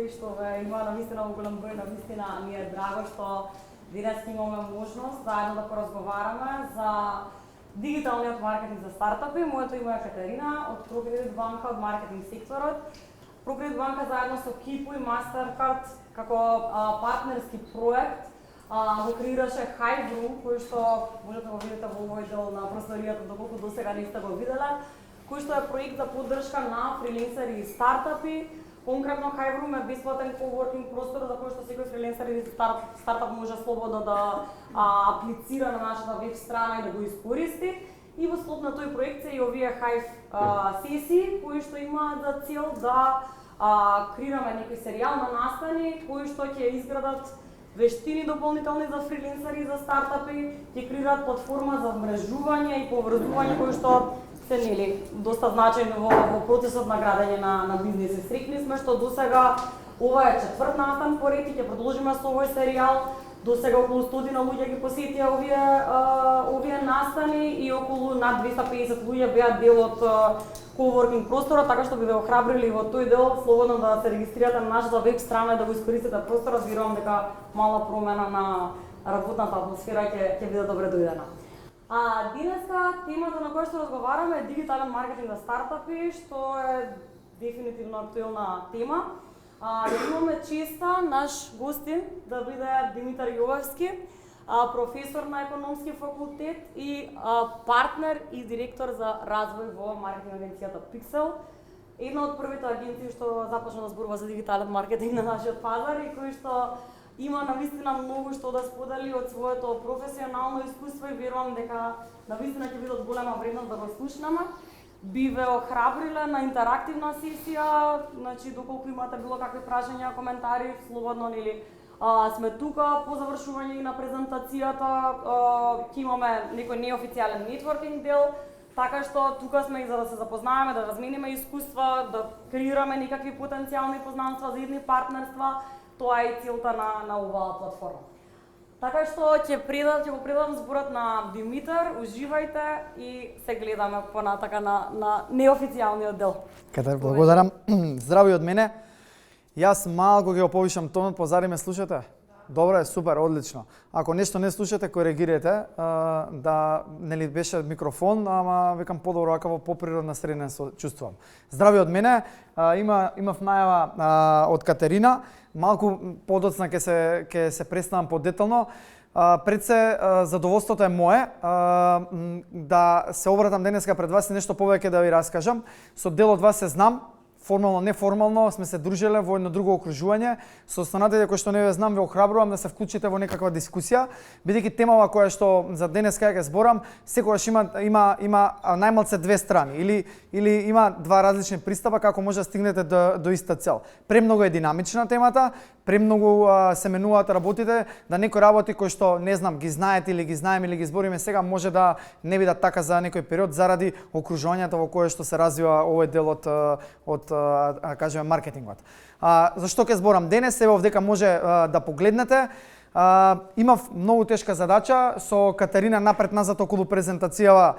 и што има навистина голем број, навистина ми е драго што денес имаме можност заедно да поразговараме за дигиталниот маркетинг за стартапи. Моето име е Катерина од ProCredit банка од маркетинг секторот. ProCredit банка заедно со Kipu и Mastercard како партнерски проект го креираше Hive, кој што можете да го видите во овој дел на просторијата, доколку досега не сте го виделе, кој што е проект за поддршка на фриленсери и стартапи. Конкретно Hive е бесплатен coworking простор за кој што секој фриленсер или стартап може слободно да аплицира на нашата веб страна и да го искористи. И во склоп на тој проект се и овие Hive сесии кои што имаат за цел да креираме некој серијал на настани кои што ќе изградат вештини дополнителни за фриленсери и за стартапи, ќе креираат платформа за мрежување и поврзување кои што се доста значајно во процесот на градење на бизниси. Срекни сме што досега ова е четврт настан по ред и ќе продолжиме со овој серијал. Досега околу 100 луѓе ги посетија овие настани и околу над 250 луѓе беа дел од coworking просторот, така што би ве охрабрили во тој дел слободно да се регистрирате на нашата веб страна и да го искористите просторот. Верувам дека мала промена на работната атмосфера ќе биде добре дојдена. Денеска темата на која што разговараме е дигитален маркетинг за стартапи, што е дефинитивно актуелна тема. Имаме честа наш гостин да биде Димитар Јовевски, професор на економски факултет и партнер и директор за развој во маркетинг агенцијата Pixel. Една од првите агенции што започна да зборува за дигитален маркетинг на нашиот пазар и кој што има навистина многу што да сподели од своето професионално искуство и верувам дека навистина ќе биде од голема вредност да го слушнеме. Би ве охрабриле на интерактивна сесија, значи доколку имате било какви прашања, коментари, слободно сме тука по завршување и на презентацијата, ќе имаме некој неофицијален нетворкинг дел, така што тука сме и за да се запознаеме, да размениме искуства, да креираме некакви потенцијални познанства за едни партнерства. Тоа е целта на оваа платформа. Така што ќе го предам зборот на Димитар, уживајте и се гледаме понатака на неофицијалниот дел. Катер, благодарам. Здрави од мене. Јас малку ќе го повишам тонот, позади ме слушате? Добро е, супер, одлично. Ако нешто не слушате, коригирайте, да нели беше микрофон, ама викам подобро вака во поприродна средина се чувствувам. Здрави од мене, имав најава од Катерина, малку подоцна ќе се представам подетално. Пред се задоволството е мое да се обратам денеска пред вас и нешто повеќе да ви раскажам. Со дел од вас се знам, формално, неформално сме се дружиле во едно друго окружување. Со останатите кои што не ве знам, ве охрабрувам да се вклучите во некаква дискусија, бидејќи темава која што за денеска ќе зборам, секогаш има најмалце две страни или има два различни пристапа како може да стигнете до иста цел. Премногу е динамична темата, премногу се менуваат работите, да некои работи кои што не знам ги знаете или ги знаеме или ги збориме сега може да не бидат така за некој период заради окружувањето во кое што се развива овој дел од кажеме маркетингот. Зашто ќе зборам денес? Ево дека може да погледнете. Имав многу тешка задача со Катерина напред-назад околу презентацијава.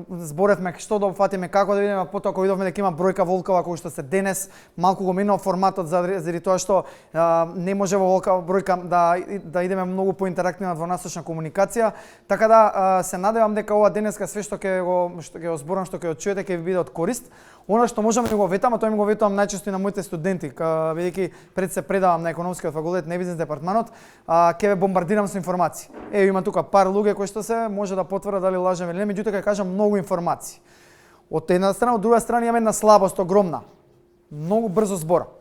Зборевме што да опфатиме, како да видиме, потоа кога видовме дека има бројка Волкова кој што се денес малку го менува форматот заради тоа што не може во Волкова бројка да идеме многу поинтерактивна двонасочна комуникација. Така да се надевам дека ова денеска све што ќе го зборам, што ќе го чуете, ќе ви биде од корист. Она што можам да го ветам, а тоа ми го ветувам најчесто и на моите студенти, бидејќи пред се предавам на економскиот факултет, не бизнес департманот, ќе ве бомбардирам со информации. Има тука пар луѓе кои што се може да потврдат дали лажем или не, меѓутоа ќе кажам многу информации. Од една страна, од друга страна имам една слабост огромна. Многу брзо зборам.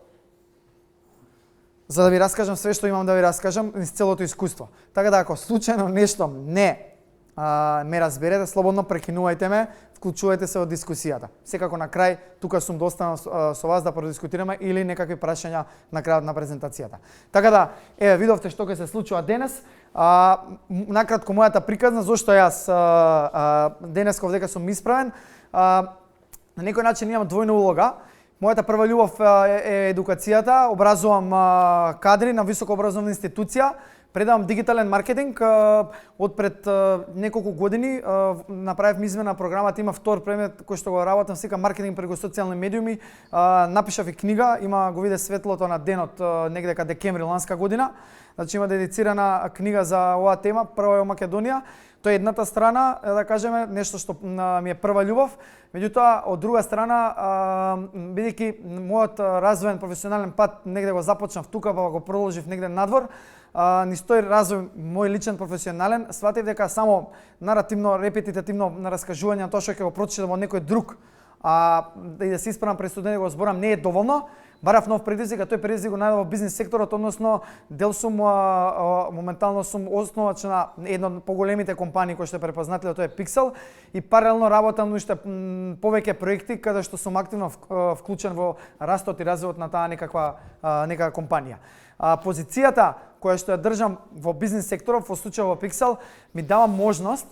За да ви раскажам све што имам да ви раскажам низ целото искуство. Така да ако случајно нешто не ме разберете, слободно прекинувајте ме, вклучувајте се во дискусијата. Секако на крај тука сум да останам со вас да продискутираме или некакви прашања на крајот на презентацијата. Така да, видовте што ќе се случува денес. Накратко мојата приказна зошто јас денес дека сум исправен. На некој начин имам двојна улога. Мојата прва љубов е едукацијата, образувам кадри на високообразовна институција. предавам дигитален маркетинг. Од пред неколку години направив измена програмата, има втор предмет кој што го работам, сека маркетинг преку социјални медиуми. Напишав и книга, има го виде светлото на денот негде каде декември ланска година. Значи има дедицирана книга за оваа тема, прва е во Македонија. Тоа е едната страна, да кажеме, нешто што ми е прва љубов. Меѓутоа, од друга страна, бидејќи мојот развоен професионален пат негде го започнав тука, па го продолжив негде надвор, низ тој развој мој личен професионален, сватив дека само наративно, репетитивно на раскажување на тоа што ќе го прочитам од некој друг, и да се исправам пред студенти го зборам не е доволно. Барав нов предизвик, а тој предизвик го најдов во бизнис секторот, односно дел сум моментално сум основач на една од поголемите компании кои што е препознатливо, тоа е Pixel, и паралелно работам на уште повеќе проекти каде што сум активно вклучен во растот и развојот на таа некаква компанија. Позицијата која што ја држам во бизнис секторот, во случајот во Pixel, ми дава можност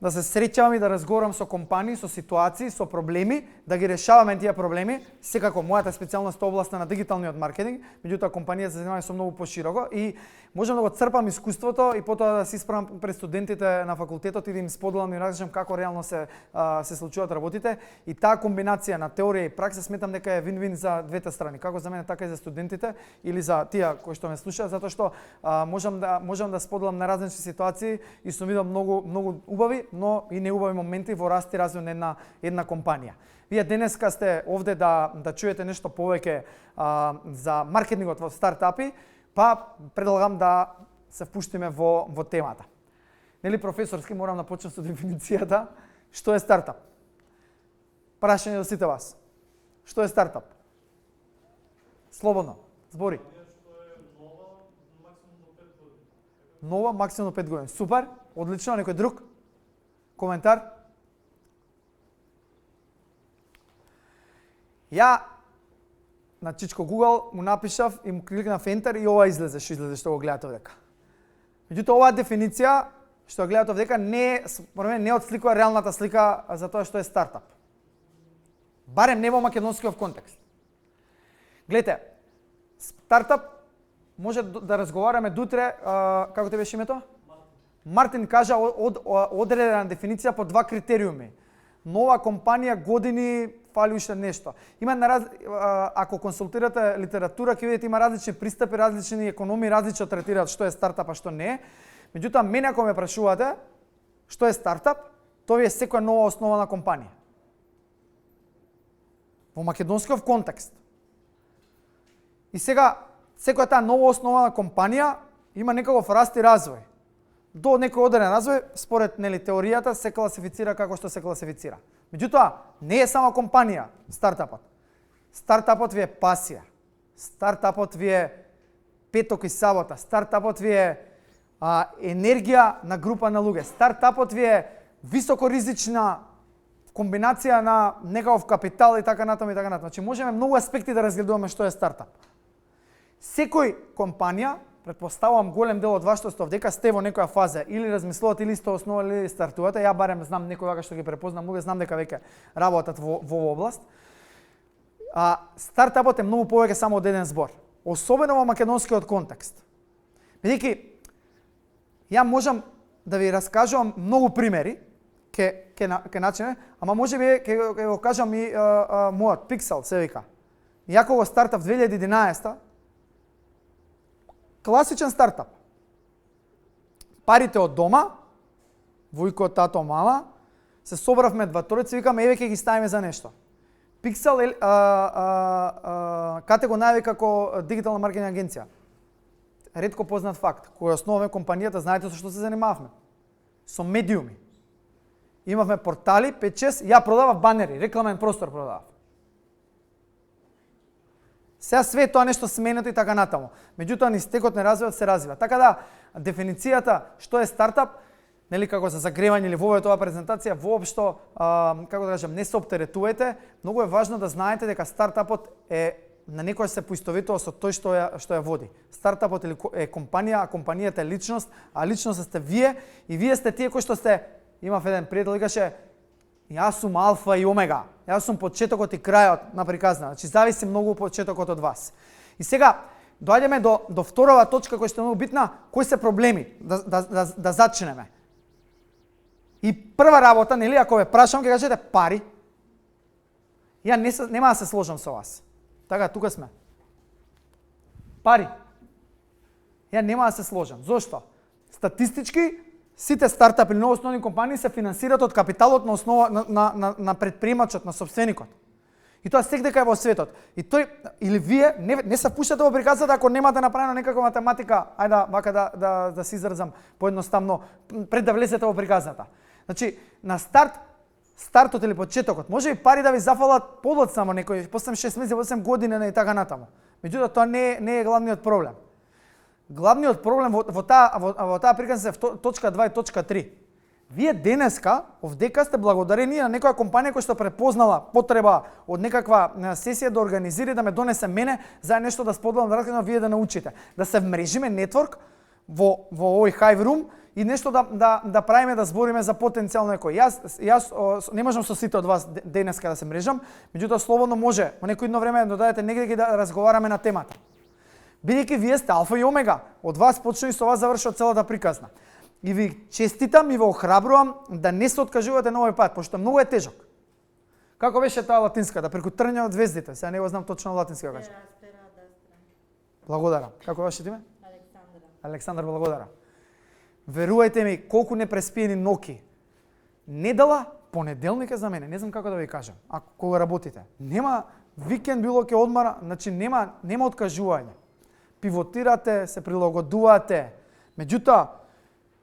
да се среќавам и да разговарам со компании, со ситуации, со проблеми, да ги решаваме тие проблеми. Секако мојата специјалност е областа на дигиталниот маркетинг, меѓутоа компанијата се занимава со многу пошироко и можам да го црпам искуството и потоа да се исправам пред студентите на факултетот и да им споделам и разкажам како реално се случуваат работите. И таа комбинација на теорија и пракса сметам дека е вин-вин за двете страни, како за мене така и за студентите или за тие кои што ме слушаат, затоа што можам да споделам на различни ситуации и сум видел многу убави, но и неубави моменти во раст и развој на една компанија. Вие денеска сте овде да чуете нешто повеќе за маркетингот во стартапи, па предлагам да се впуштиме во темата. Нели професорски морам да почнам со дефиницијата. Што е стартап? Прашање до сите вас. Што е стартап? Слободно, збори. Нова, максимум 5 години. Супер, одлично, некој друг? Коментар? Ја на чичко Google му напишав и му кликнав Enter и ова излезе што го гледате овдека. Меѓутоа оваа дефиниција што го гледате овдека не отсликува реалната слика за тоа што е стартап. Барем не во македонскиот контекст. Гледате, стартап може да разговараме дутре, како те беше името? Мартин кажа одредена дефиниција по два критериуми. Нова компанија, години, фали уште нешто. Ако консултирате литература, ќе видите има различни пристапи, различни економии, различно третираат што е стартап, а што не е. Меѓутоа, мене ако ме прашувате што е стартап, тоа е секоја нова основана компанија. Во македонскиот контекст. И сега, секоја таа нова основана компанија има некаков раст и развој. До некој одреден развој, според теоријата, се класифицира како што се класифицира. Меѓутоа, не е само компанија стартапот. Стартапот ви е пасија. Стартапот ви е петок и сабота. Стартапот ви е енергија на група на луѓе. Стартапот ви е високоризична комбинација на некаков капитал и така натаму и така натаму. Значи можеме многу аспекти да разгледуваме што е стартап. Секој компанија, претпоставувам голем дел од вас што сте овдека сте во некоја фаза или размислувате или сте основали или стартувате. Ја барем знам некој вака што ги препознам, луѓе знам дека веќе работат во оваа област. Стартапот е многу повеќе само од еден збор, особено во македонскиот контекст. Бидејќи ја можам да ви раскажувам многу примери, ке начине, ама можеби ќе го кажам и мојот Pixel се вика. Ја кога го стартав 2011, класичен стартап. Парите од дома, војко, тато, мама, се собравме дваторици, викаме еве ќе ги ставиме за нешто. Pixel кате го најави како дигитална маркетинг агенција. Ретко познат факт. Кој основаме компанијата, знаете со што се занимавме? Со медиуми. Имавме портали, 5-6, ја продавав банери, рекламен простор продавав. Сега све тоа нешто сменето и така натаму. Меѓутоа низ текот на развојот се развива. Така да дефиницијата што е стартап, нели како за загревање или во оваа презентација воопшто како да кажам не се оптеретувате, многу е важно да знаете дека стартапот е на некој се поистоветува со тој што ја води. Стартапот е компанија, а компанијата е личност, а личноста сте вие и вие сте тие кои што сте. Имав еден пријател викаше јас сум алфа и омега. Јас сум почетокот и крајот на приказна. Значи зависи многу почетокот од вас. И сега доаѓаме до вторава точка која што е многу битна, кои се проблеми да зачнеме. И прва работа, нели, ако ве прашам, ќе кажете пари. Ја нема да се сложам со вас. Така, тука сме. Пари. Ја нема да се сложам. Зошто? Статистички, сите стартапи или новоосновани компании се финансираат од капиталот на основа на предприемачот, на собственикот. И тоа секдека е во светот. И тој или вие не се впуштате во приказата ако немате направено некаква математика, ајде вака да се изразам поедноставно пред да влезете во приказната. Значи, на стартот или почетокот, може и пари да ви зафалат подоцна само некој, после 6 месеци, 8 години и така натаму. Меѓутоа тоа не е главниот проблем. Главниот проблем во таа приказна е точка 2 и точка 3. Вие денеска, овдека сте благодарени на некоја компанија која што препознала потреба од некаква сесија да организира и да ме донесе мене за нешто да споделам, да раскажам, вие да научите. Да се вмрежиме нетворк во овој Hive Room и нешто да правиме, да збориме за потенцијално некој. Јас не можам со сите од вас денеска да се мрежам, меѓутоа слободно може во некој едно време да дојдете негде да разговараме на темата. Бидејќи вие сте алфа и омега, од вас почнува и со вас завршува целата приказна. И ви честитам и ве охрабрувам да не се откажувате на овој пат, пошто многу е тежок. Како беше таа латинската, преку трња од звездите, сега не го знам точно латински како кажа. Благодарам. Како беше име? Александр, благодарам. Верувајте ми, колку непреспиени ноки. Недела, понеделник е за мене, не знам како да ви кажам, ако кога работите. Нема викенд било ќе одмара, значи нема откажување. Пивотирате, се прилагодувате. Меѓутоа,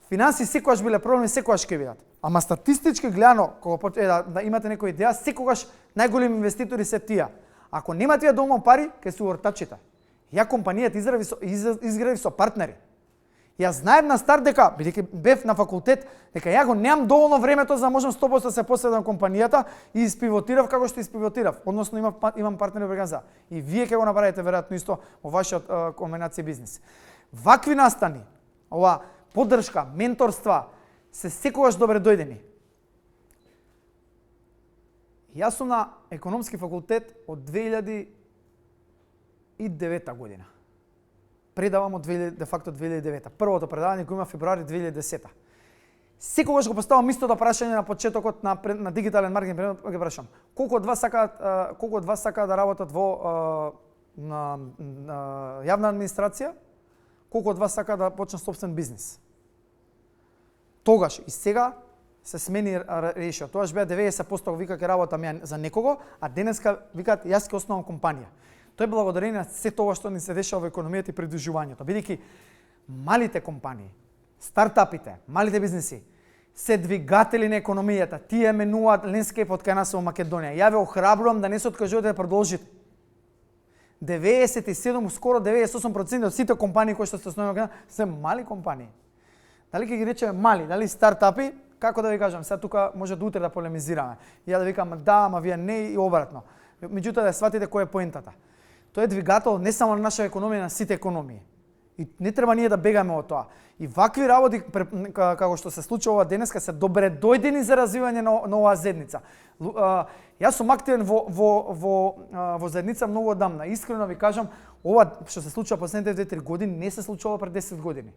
финанси секогаш биле проблеми, секогаш ќе бидат. Ама статистички гледано, кога да имате некоја идеја, секогаш најголеми инвеститори се тие. Ако нема тие дома пари, ќе се ортачите. Ја компанијата изгради со партнери. Јас знаев на старт дека, бидејќи бев на факултет, дека ја го немам доволно времето за да можам 100% да се посветам компанијата и испивотирав како што испивотирав. Односно имам партнери во организација. И вие ќе го направите веројатно исто во вашиот комбинација бизнис. Вакви настани, ова поддршка, менторства се секогаш добре дојдени. Јас сум на економски факултет од 2009 година. Предавам од де факто 2009. Првото предавање го има февруари 2010. Секогаш го поставам истото прашање на почетокот на дигитален маркетинг, ќе прашам: колку од вас сакаат да работат во јавна администрација? Колку од вас сакаат да почнат собствен бизнис? Тогаш и сега се смени решија. Тогаш беа 90% вика ќе работам ја за некого, а денеска викаат јас ќе основам компанија. Тоа е благодарение на се тоа што ни се дешава во економијата и придружувањето. Бидејќи малите компании, стартапите, малите бизнеси се двигатели на економијата. Тие менуваат лендскейпот кај нас во Македонија. Ја ве охрабрувам да не се откажувате да продолжите. 97, скоро 98% од сите компании кои што се основани се мали компании. Дали ќе ги речеме мали, дали стартапи, како да ви кажам, сега тука може до утре да полемизираме. Ја да викам да, ама вие не и обратно. Меѓутоа да сватите која е поентата. Тоа е двигател не само на наша економија, на сите економии. И не треба ние да бегаме од тоа. И вакви работи како што се случува денеска се добре дојдени за развивање на оваа заедница. Јас сум активен во заедница многу одамна. Искрено ви кажам, ова што се случува последните 2-3 години не се случувало пред 10 години.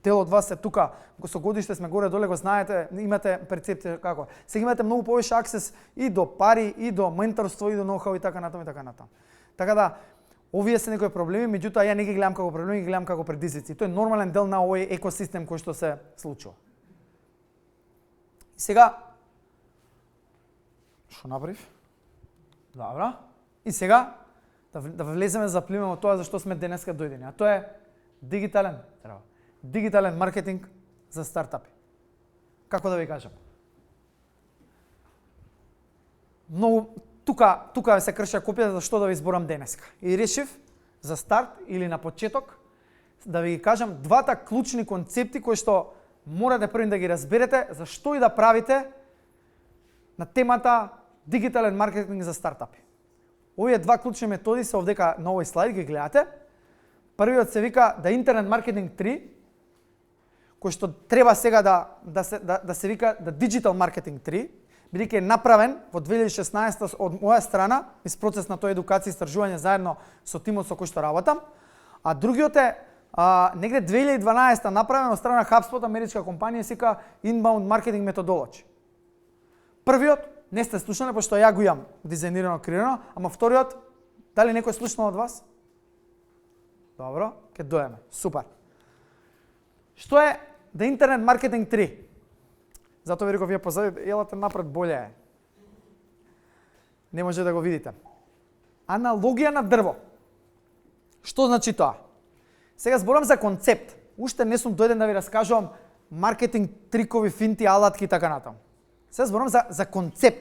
Дел од вас е тука, со годиште сме горе-доле, го знаете, имате перцепција како. Сега имате многу повеќе аксес и до пари, и до менторство, и до ноу-хау и така натаму и така натаму. Така да, овие се некои проблеми, меѓутоа ја не ги гледам како проблеми, ги гледам како предизвици. Тоа е нормален дел на овој екосистем кој што се случува. И сега што направив? Добра. И сега да влеземе за плиме во тоа за што сме денеска дојдени, а тоа е дигитален маркетинг за стартапи. Како да ви кажам? Многу тука се крша копија за што да ви зборам денеска. И решив за старт или на почеток да ви кажам двата клучни концепти кои што морате први да ги разберете за што и да правите на темата дигитален маркетинг за стартапи. Овие два клучни методи се овдека на овој слайд ги гледате. Првиот се вика да интернет маркетинг 3, кој што треба сега да се вика да диджитал маркетинг 3, бидејќи е направен во 2016 од моја страна, из процес на тоа едукација и истражување заедно со тимот со кој што работам. А другиот е негде 2012 направен од страна HubSpot, америчка компанија, сека Inbound Marketing Methodology. Првиот, не сте слушнале, пошто ја го имам дизајнирано, креирано, ама вториот, дали некој слушнал од вас? Добро, ќе дојдеме. Супер. Што е The Internet Marketing 3? Затоа ви реков, вие позади, елате напред, боле е. Не може да го видите. Аналогија на дрво. Што значи тоа? Сега зборам за концепт. Уште не сум дојден да ви раскажувам маркетинг трикови, финти, алатки и така натаму. Сега зборам за концепт.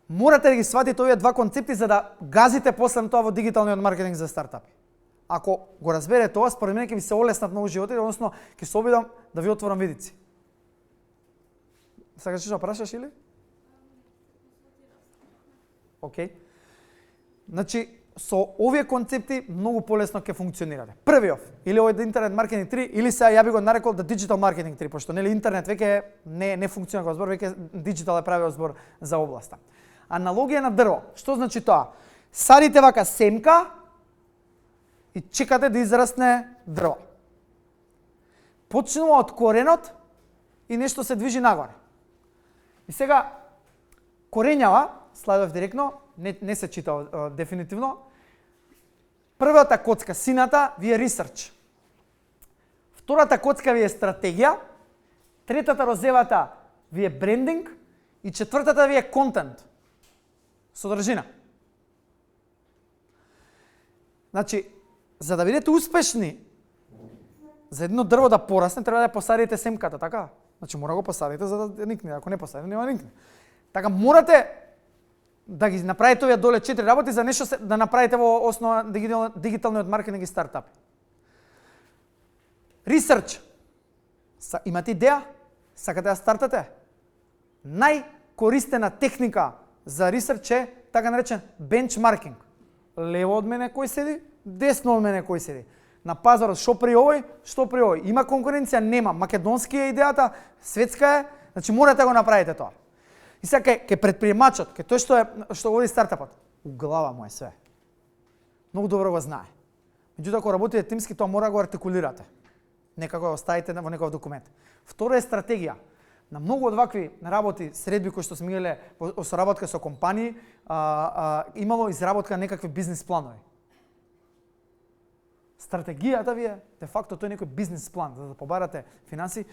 Морате да ги сватите овие два концепти за да газите после тоа во дигиталниот маркетинг за стартапи. Ако го разберете тоа, според мене ќе ви се олеснат многу животите, односно ќе се обидам да ви отворам видици. Сакаш да прашаш или? Океј. Значи, со овие концепти многу полесно ќе функционирате. Првиот, или овој интернет маркетинг 3, или сега ја би го нарекол да диджитал маркетинг 3, пошто нели интернет веќе не функционира како збор, веќе диджитал е правиот збор за областа. Аналогија на дрво. Што значи тоа? Садите вака семка и чекате да израсне дрво. Почнува од коренот и нешто се движи нагоре. И сега корењава, слайдов директно, не се чита дефинитивно. Првата коцка, сината, ви е research. Втората коцка ви е стратегија. Третата розевата ви е брендинг. И четвртата ви е контент. Содржина. Значи, за да бидете успешни, за едно дрво да порасне, треба да посадите семката, така? Значи, мора го посадите за да никне. Ако не посадите, нема никне. Така, морате да ги направите овие доле 4 работи за нешто да направите во основа дигиталниот маркетинг и стартап. Research. Имате идеја? Сакате да стартате? Најкористена техника за research е така наречен бенчмаркинг. Лево од мене кој седи, десно од мене кој седи. На пазарот што при овој, што при овој. Има конкуренција? Нема. Македонски е идејата, светска е, значи морате да го направите тоа. И сега ке предприемачот, ке тој што води стартапот, у глава му е све. Многу добро го знае. Меѓутоа, ако работите тимски, тоа мора да го артикулирате. Некако го оставите во некој документ. Второ е стратегија. На многу од вакви работи, средби кои што сме имале во соработка со компании, имало изработка на некакви бизнес планови. Стратегијата ви е, де факто, тој е некој бизнес план, за да побарате финанси,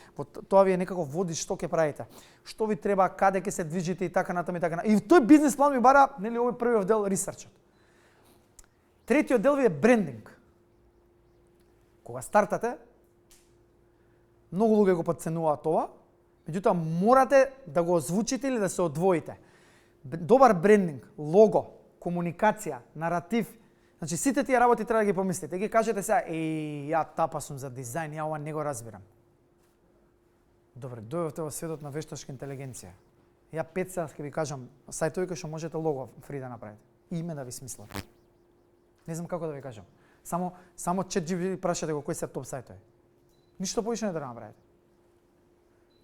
тоа ви е некако води што ќе правите. Што ви треба, каде ќе се движите и така натаму и така натаму. И тој бизнес план ви бара, нели, овој првиот дел, ресерчот. Третиот дел ви е брендинг. Кога стартате, многу луѓе го подценуваат ова, меѓутоа морате да го озвучите или да се одвоите. Добар брендинг, лого, комуникација, наратив. Значи, сите тие работи треба да ги помислите. Ги кажете сега, ја тапа сум за дизајн, ја ова не го разбирам. Добре, дојдовте во светот на вешташка интелигенција. Ја 5 сега ќе ви кажам сајтови кои што можете лого фри да направите. Име да ви смислате. Не знам како да ви кажам. Само ChatGPT прашате го кои се топ сајтови. Ништо повише не да направите.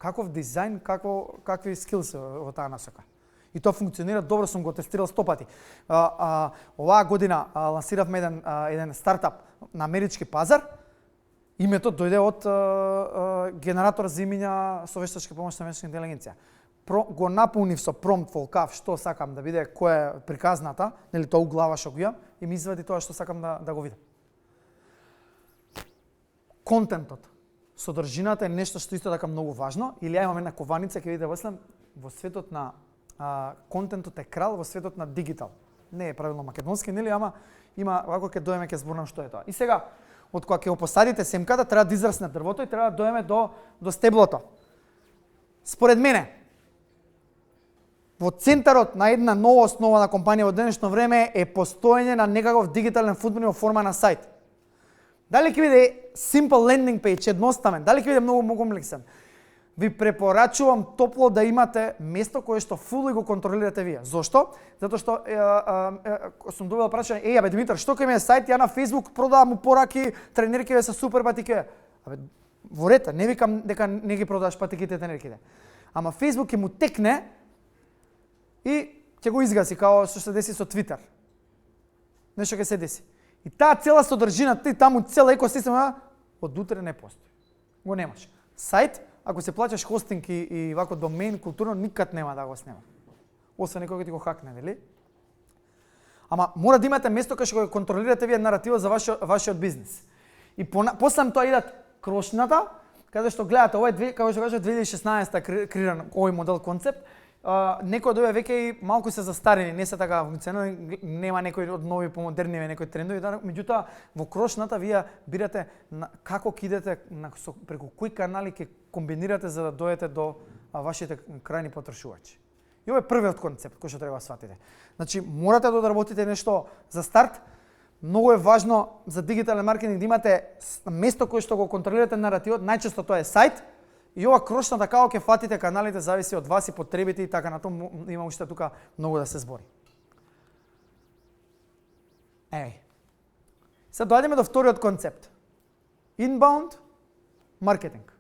Каков дизајн, какви скилс во таа насока. И тоа функционира добро, сум го тестирал 100 пати. Оваа година лансиравме еден стартап на амерички пазар. Името дојде од генератор за имиња со вештачка помош на вештачка интелигенција. Го наполнив со промпт волкав што сакам да биде, која е приказната, нели тоа у глава што го имам, и ми извади тоа што сакам да го видам. Контентот, содржината е нешто што исто така многу важно, или ја имам една кованица, ќе видите во светот на контентот е крал, во светот на дигитал. Не е правилно македонски, нели, ама има, ако ќе дојдеме ќе зборам што е тоа. И сега, од кога ќе го посадите семката, треба да израсне дрвото и треба да дојдеме до стеблото. Според мене, во центарот на една нова основана компанија во денешно време е постоење на некаков дигитален фудбал во форма на сајт. Дали ќе биде simple landing page, едноставен, дали ќе биде многу комплексен? Ви препорачувам топло да имате место кое што фул го контролирате вие. Зошто? Затоа што сум добил прашање, абе Димитар, што ќе ми е сајт, ја на Facebook продавам му пораки, тренерки се супер патике. Абе во ред, не викам дека не ги продаваш патиките тренерките. Ама Facebook ќе му текне и ќе го изгаси, као што се деси со Twitter. Нешто ќе се деси. И таа цела содржина, таму цел екосистема од утре не постои. Го немаш. Сајт, ако се плаќаш хостинг и вако домен културно, никад нема да го снема. Освен некој ти го хакне, нели? Ама мора да имате место кај што го контролирате вие наративот за вашиот бизнис. И после тоа идат крошната, каде што гледате, овој како што кажа 2016 креиран овој модел концепт, некои од овие веќе и малку се застарени, не се така функционални, нема некои од нови помодерни некои трендови, меѓутоа во крошната вие бирате како ќе идете преку кои канали ќе комбинирате за да дојдете до вашите крајни потрошувачи. И ова е првиот концепт кој што треба да сватите. Значи, морате да одработите нешто за старт. Многу е важно за дигитален маркетинг да имате место кое што го контролирате наративот, најчесто тоа е сајт. И ова крошната како ќе фатите каналите зависи од вас и потребите и така на тоа има уште тука многу да се збори. Сега доаѓаме до вториот концепт. Inbound маркетинг.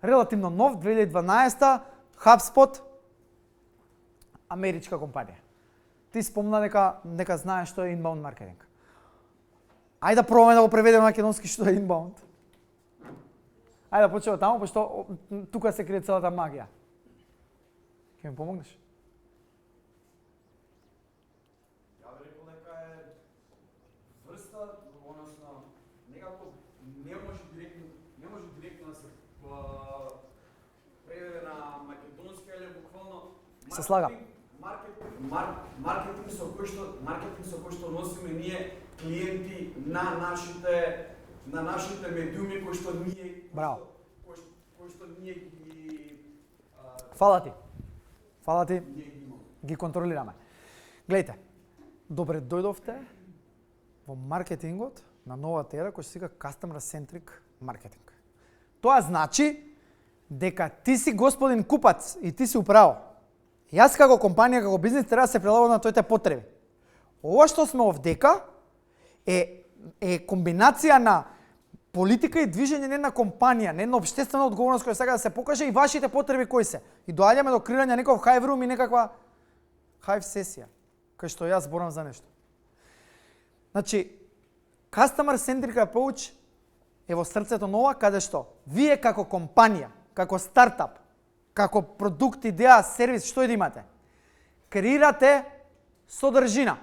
Релативно нов, 2012, HubSpot, америчка компанија. Ти спомна дека знаеш што е inbound маркетинг. Ајде да пробаме да го преведеме на македонски што е inbound. Ајде да почнеме таму, пошто тука се крие целата магија. Ќе ми помогнеш? Ја би рекол дека е врста, односно некако не може директно да се преведе на македонски, или буквално Се слага. Маркетинг со кој што носиме ние клиенти на нашите медиуми кои што ние Браво. кои што ние ги Фала ти. ние ги имаме. Ги контролираме. Гледайте, добре дојдовте во маркетингот на новата ера кој се вика Customer Centric Marketing. Тоа значи дека ти си господин купац и ти си управо. Јас како компанија, како бизнес треба да се прилагодам на твоите потреби. Ова што сме овдека е комбинација на политика и движење на една компанија, на една општествена одговорност која сака да се покаже и вашите потреби кои се. И доаѓаме до креирање некој hive room и некаква hive сесија, кај што јас зборам за нешто. Значи, Customer Centric Approach е во срцето нова, каде што вие како компанија, како стартап, како продукт, идеја, сервис, што и да имате, креирате содржина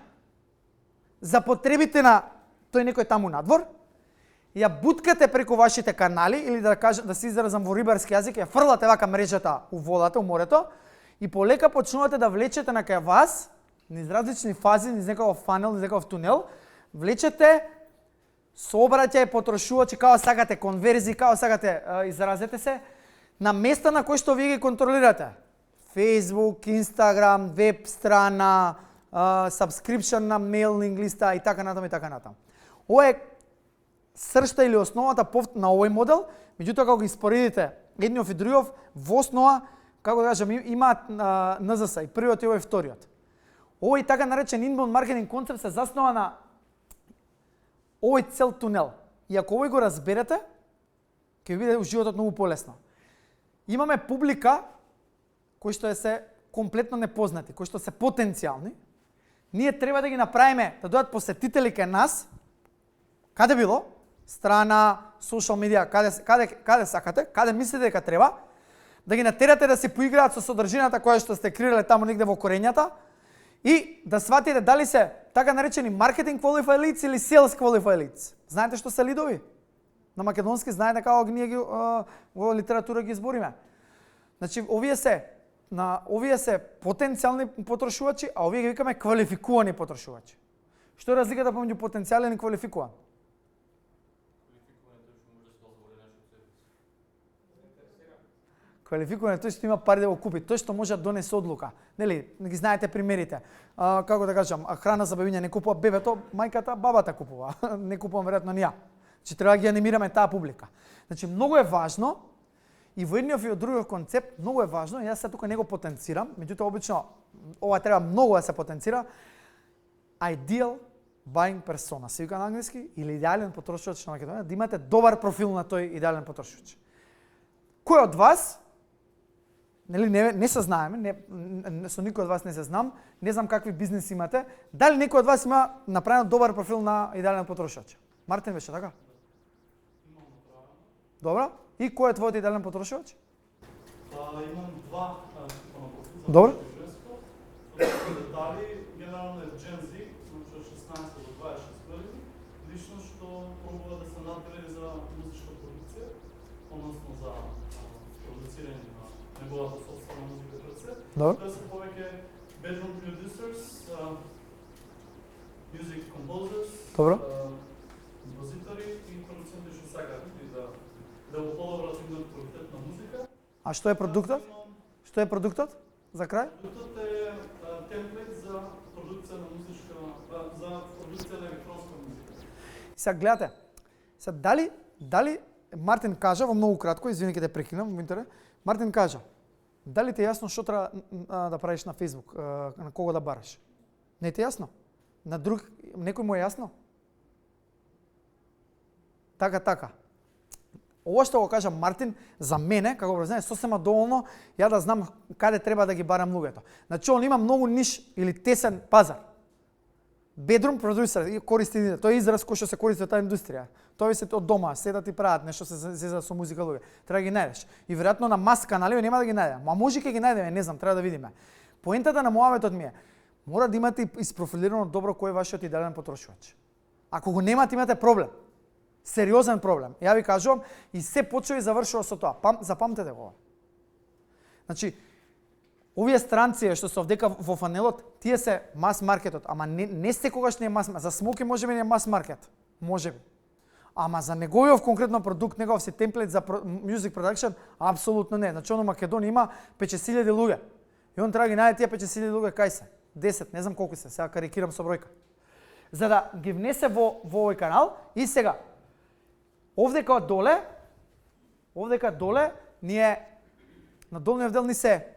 за потребите на тој некој таму надвор, ја буткате преку вашите канали или да се изразам во рибарски јазик, ја фрлате вака мрежата у водата, у морето и полека почнувате да влечете на кај вас низ различни фази, низ некој фанел, низ некој тунел, влечете сообраќај потрошувачи, како сакате конверзии, како сакате изразете се, на места на кои што вие ги контролирате. Facebook, Instagram, веб страна, subscription на мейлинг листа и така натаму и така натаму. Ова е сршта или основата на овој модел, меѓутоа како ги споредите едниот и другиот, во основа, како да кажам, имаат НЗС и првиот и овој вториот. Овој така наречен inbound маркетинг концепт се заснова на овој цел тунел. И ако овој го разберете, ќе ви биде животот многу полесно. Имаме публика кои што се комплетно непознати, кои што се потенцијални. Ние треба да ги направиме да дојдат посетители кај нас, каде било, страна, социјал медија, каде сакате, каде мислите дека треба, да ги натерате да се поиграат со содржината која што сте креирале таму негде во корењата и да сватите дали се така наречени маркетинг qualified leads или sales qualified leads. Знаете што се лидови? На македонски знаете како ние ги во литература ги збориме. Значи овие се потенцијални потрошувачи, а овие ги викаме квалификувани потрошувачи. Што е разликата помеѓу потенцијален и квалификуван? Квалификуван е тој што има пари да го купи, тој што може да донесе одлука. Нели, ги знаете примерите. Како да кажам, храна за бебиња не купува бебето, мајката, бабата купува. Не купувам веројатно ни ја. Че треба да ги анимираме таа публика. Значи многу е важно и во едниот и во другиот концепт многу е важно, јас се тука не го потенцирам, меѓутоа обично ова треба многу да се потенцира. Ideal buying persona, се вика на англиски, или идеален потрошувач на Македонија, да имате добар профил на тој идеален потрошувач. Кој од вас нели не се знаеме, со никој од вас не се знам, не знам какви бизнеси имате, дали некој од вас има направен добар профил на идеален потрошач? Мартин беше така? Добро. И кој е твојот идеален потрошач? Имам два типа на профил. Добро. Детали, генерално е Gen Z, значи од 16 до 26 години, лично што пробува да се надгради за музичка продукција, односно за продуцирање на неговата собствена музика пред се. Добро. Тоа се повеќе bedroom producers, music composers, Добро. композитори и продуценти што сакаат и да го подобрат имат квалитет на музика. А што е продуктот? Што е продуктот? За крај? Продуктот е темплет за продукција на музичка, за продукција на електронска музика. Сега гледате. Сега дали Мартин кажа во многу кратко, извини ќе те прекинам во интернет. Мартин кажа: дали ти е јасно што треба да правиш на Facebook, на кого да бараш? Не ти е јасно? На друг некој му е јасно? Така. Ова што го кажа Мартин, за мене, како образование, сосема доволно ја да знам каде треба да ги барам луѓето. Значи, он има многу ниш или тесен пазар. Bedroom producer, користи, тој е израз кој што се користи во таа индустрија. Тоа се од дома, се да ти прават нешто се зеза со музика луѓе. Треба да ги најдеш. И веројатно на мас канали нема да ги најдеме. Ма може ќе ги најдеме, не знам, треба да видиме. Поентата на муаветот ми е, мора да имате isпрофилирано добро кој е вашиот идеален потрошувач. Ако го немате, имате проблем. Сериозен проблем. Ја ви кажувам, и се почва и завршува со тоа. Запамтете го. Значи, овие странци што се овдека во фанелот, тие се мас маркетот, ама не секогаш не е мас. За смоки може би не е мас маркет. Може би. Ама за неговиот конкретно продукт, негов си темплет за music production, апсолутно не. Значи, оно Македонија има 5000 луѓе. И он треба ги најде тие 5000 луѓе кај се. 10, не знам колку се, сега карикирам со бројка. За да ги внесе во овој канал и сега Овдека доле ние на долниот дел ни се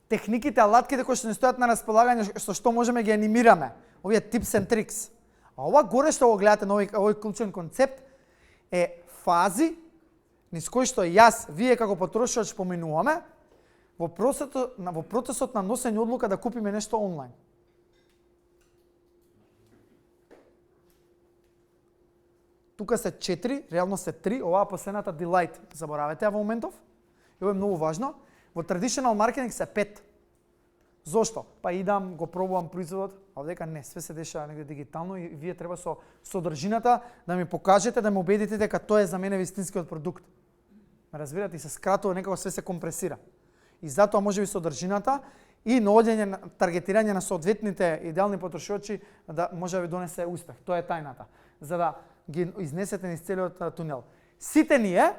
техниките, алатките кои што ни стојат на располагање со што можеме ги анимираме. Овие tips and tricks. А ова горе што го гледате на овој клучен концепт е фази низ кои што јас, вие како потрошувач поминуваме во процесот на носење одлука да купиме нешто онлайн. Тука се 4, реално се 3, оваа последната Delight, заборавете ја во моментов. И ова е многу важно. Во traditional маркетинг се 5. Зошто? Па идам, го пробувам производот, а овдека не, све се дешава негде дигитално и вие треба со содржината да ми покажете, да ме убедите дека тоа е за мене вистинскиот продукт. Ме разбирате, и се скратува, некако све се компресира. И затоа можеби содржината и наоѓање, таргетирање на соодветните идеални потрошувачи да може да ви донесе успех. Тоа е тајната. За да ги изнесете низ целиот тунел. Сите ние,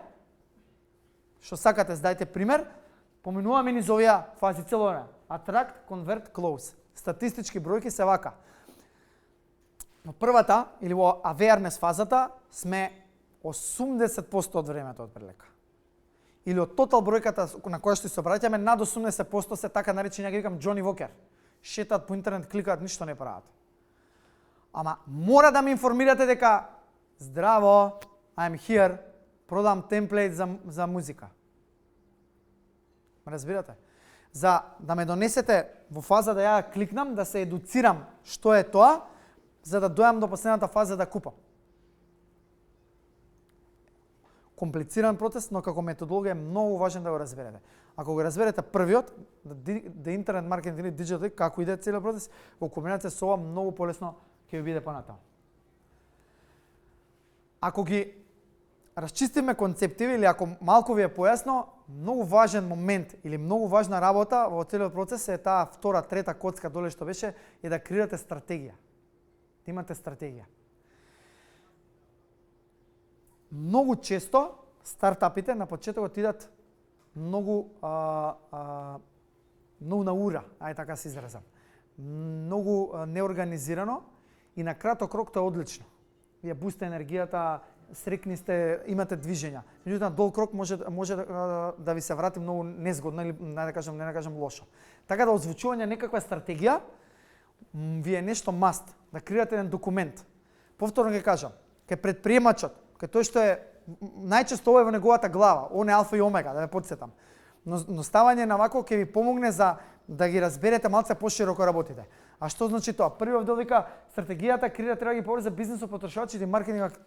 што сакате, здајте пример, поминуваме низ овие фази цело време. Attract, Convert, Close. Статистички бројки се вака. Во првата, или во awareness фазата, сме 80% од времето отприлика. Или од тотал бројката на која што се обраќаме, над 80% се така наречени, ја ги викам Джони Вокер. Шетат по интернет, кликаат, ништо не прават. Ама мора да ме информирате дека здраво, I'm here, продам темплейт за музика. Ме разбирате? За да ме донесете во фаза да ја кликнам, да се едуцирам што е тоа, за да дојам до последната фаза да купам. Комплициран процес, но како методологија е многу важен да го разберете. Ако го разберете првиот, да интернет маркетинг или диджитал, како иде целиот процес, во комбинација со ова многу полесно ќе ви биде понатаму. Ако ги расчистиме концептиви или ако малку ви е појасно, многу важен момент или многу важна работа во целиот процес е таа втора, трета коцка доле што беше, е да креирате стратегија. Да имате стратегија. Многу често стартапите на почетокот идат многу на ура, ај така се изразам. Многу неорганизирано и на краток рок тоа е одлично. Вие бусте енергијата, срекни сте, имате движења. Меѓутоа на долг рок може да ви се врати многу незгодно или не да кажам лошо. Така да озвучување некаква стратегија ви е нешто маст, да креирате еден документ. Повторно ќе кажам, кај предприемачот, кај тој што е најчесто ова е во неговата глава, он е алфа и омега, да ве потсетам. Но ставање на вако ќе ви помогне за да ги разберете малце пошироко работите. А што значи тоа? Првиот дел вика стратегијата креира треба да ги поврзе бизнисот, потрошувачите и маркетинг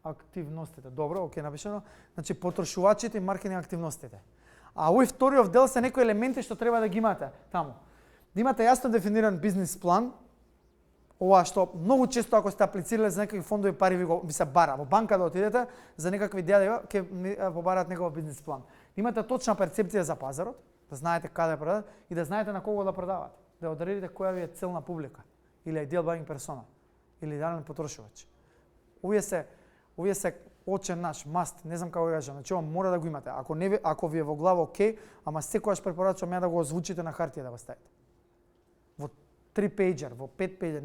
активностите. Добро, окей, напишано. Значи потрошувачите и маркетинг активностите. А овој вториот дел се некои елементи што треба да ги имате таму. Да имате јасно дефиниран бизнис план. Ова што многу често ако сте аплицирале за некакви фондови пари ви се бара. Во банка да отидете за некакви дела ќе побараат некој бизнис план. Да имате точна перцепција за пазарот, да знаете каде да продавате и да знаете на кого да продавате. Да одредите која ви е целна публика или ideal buying persona или идеален потрошувач. Овие се очен наш, маст, не знам како да кажам, значи ова мора да го имате. Ако ви е во глава окей, ама секогаш препорачувам ја да го озвучите на хартија да го ставите. Во 3 пејџер, во 5 пејџер,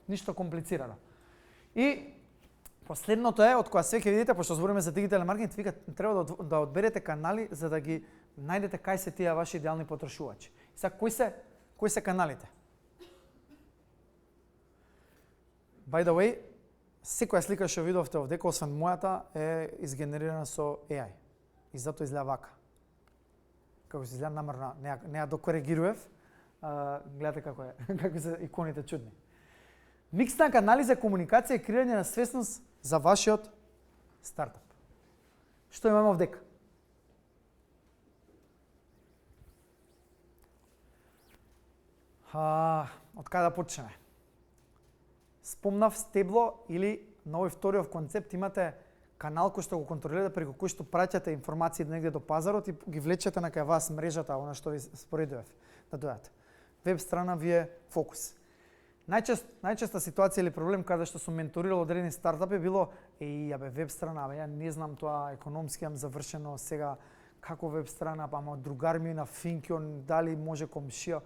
ништо комплицирано. И последното е, од која све ќе видите, пошто збориме за дигитален маркетинг, вика треба да одберете канали за да ги најдете кај се тие ваши идеални потрошувачи. И сега кои се каналите? By the way, секоја слика што видовте овдека, освен мојата, е изгенерирана со AI. И затоа изгледа вака. Како се изгледа намерно, не ја докоригирував, гледате како е, како се иконите чудни. Микс на канали за комуникација и креирање на свесност за вашиот стартап. Што имаме овдека? Од каде да почнеме? Спомнав стебло или на овој вториот концепт имате канал кој што го контролирате, преку кој што праќате информации негде до пазарот и ги влечете на кај вас мрежата, она што ви споредував да дојдат. Веб страна ви е фокус. Најчеста ситуација или проблем каде што сум менторирал одредени стартапи било веб страна, ја не знам тоа, економски имам завршено, сега како веб страна, па ама другар ми на Финкион, дали може комшија.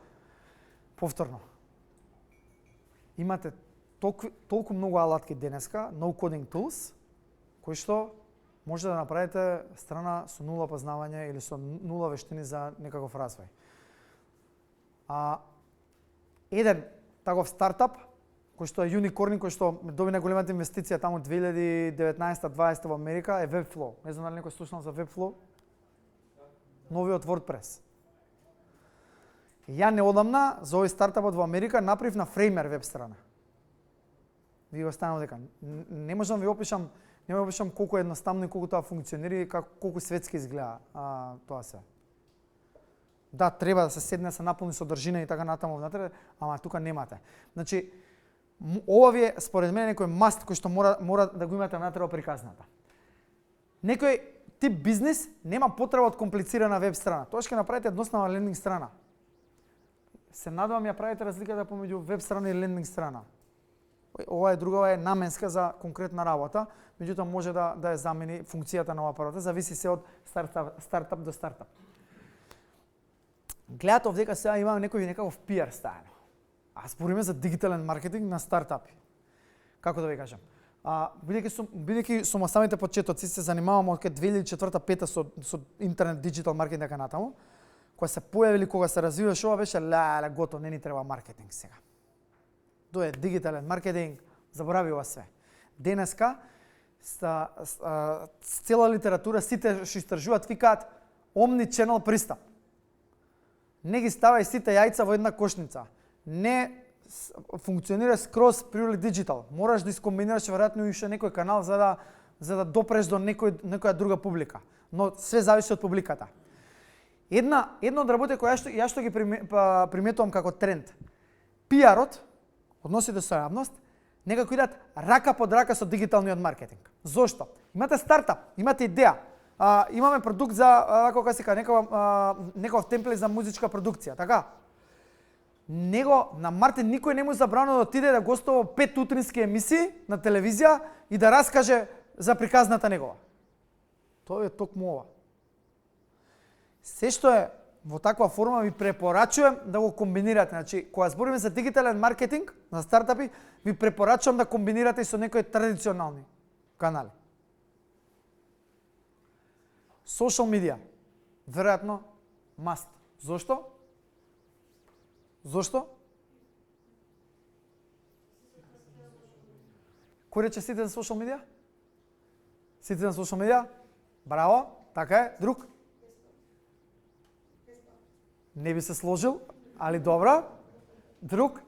Повторно. Имате толку многу алатки денеска, no coding tools, кои што може да направите страна со нула познавање или со нула вештини за некаков развој. Еден таков стартап, кој што е юникорн, кој што добина големата инвестиција таму 2019-2020 во Америка, е Webflow. Не знам дали некој слушнал за Webflow? Новиот WordPress. Ја неодамна за овој стартапот во Америка направив на Framer веб страна. Ви го станав дека не можам ви опишам колку едноставно и колку тоа функционира и колку светски изгледа тоа се. Да, треба да се седне, се наполни содржина и така натаму внатре, ама тука немате. Значи, ова ви е според мене некој маст кој што мора да го имате внатре во приказната. Некој тип бизнис нема потреба од комплицирана веб страна. Тоа ќе направите едноставна лендинг страна. Се надевам ја правите разликата помеѓу веб страна и лендинг страна. Ова е друга, е наменска за конкретна работа, меѓутоа може да ја замени функцијата на оваа апарата, зависи се од стартап до стартап. Гледате овдека сега имаме некаков PR стајано. А збориме за дигитален маркетинг на стартапи. Како да ви кажам? Бидејќи сум од самите почетоци се занимавам од 2004-2005 со интернет диджитал маркетинг така натаму, кога се појавили, кога се развиваше ова беше готово, не ни треба маркетинг сега. Тоа е дигитален маркетинг, заборави ова све. Денеска цела литература, сите што истражуваат викаат omni-channel пристап. Не ги ставај сите јајца во една кошница. Не функционира скроз purely digital. Мораш да искомбинираш веројатно и уште некој канал за да допреш до некоја друга публика. Но све зависи од публиката. Едно од работите која ја што ги приметувам како тренд. PR-от, односите со јавност, некако идат рака под рака со дигиталниот маркетинг. Зошто? Имате стартап, имате идеја, имаме продукт за, како се кажа, некој темплет за музичка продукција, така? На Мартин никој не му забрано да отиде да гостува 5 утрински емисии на телевизија и да раскаже за приказната негова. Тоа е токму ова. Се што е во таква форма ви препорачувам да го комбинирате. Значи, кога збориме за дигитален маркетинг на стартапи, ви препорачувам да комбинирате и со некои традиционални канали. Social media, веројатно, must. Зошто? Кој рече сите за social media? Сите на social media? Браво, така е. Друг? Не би се сложил, али добра. Друг?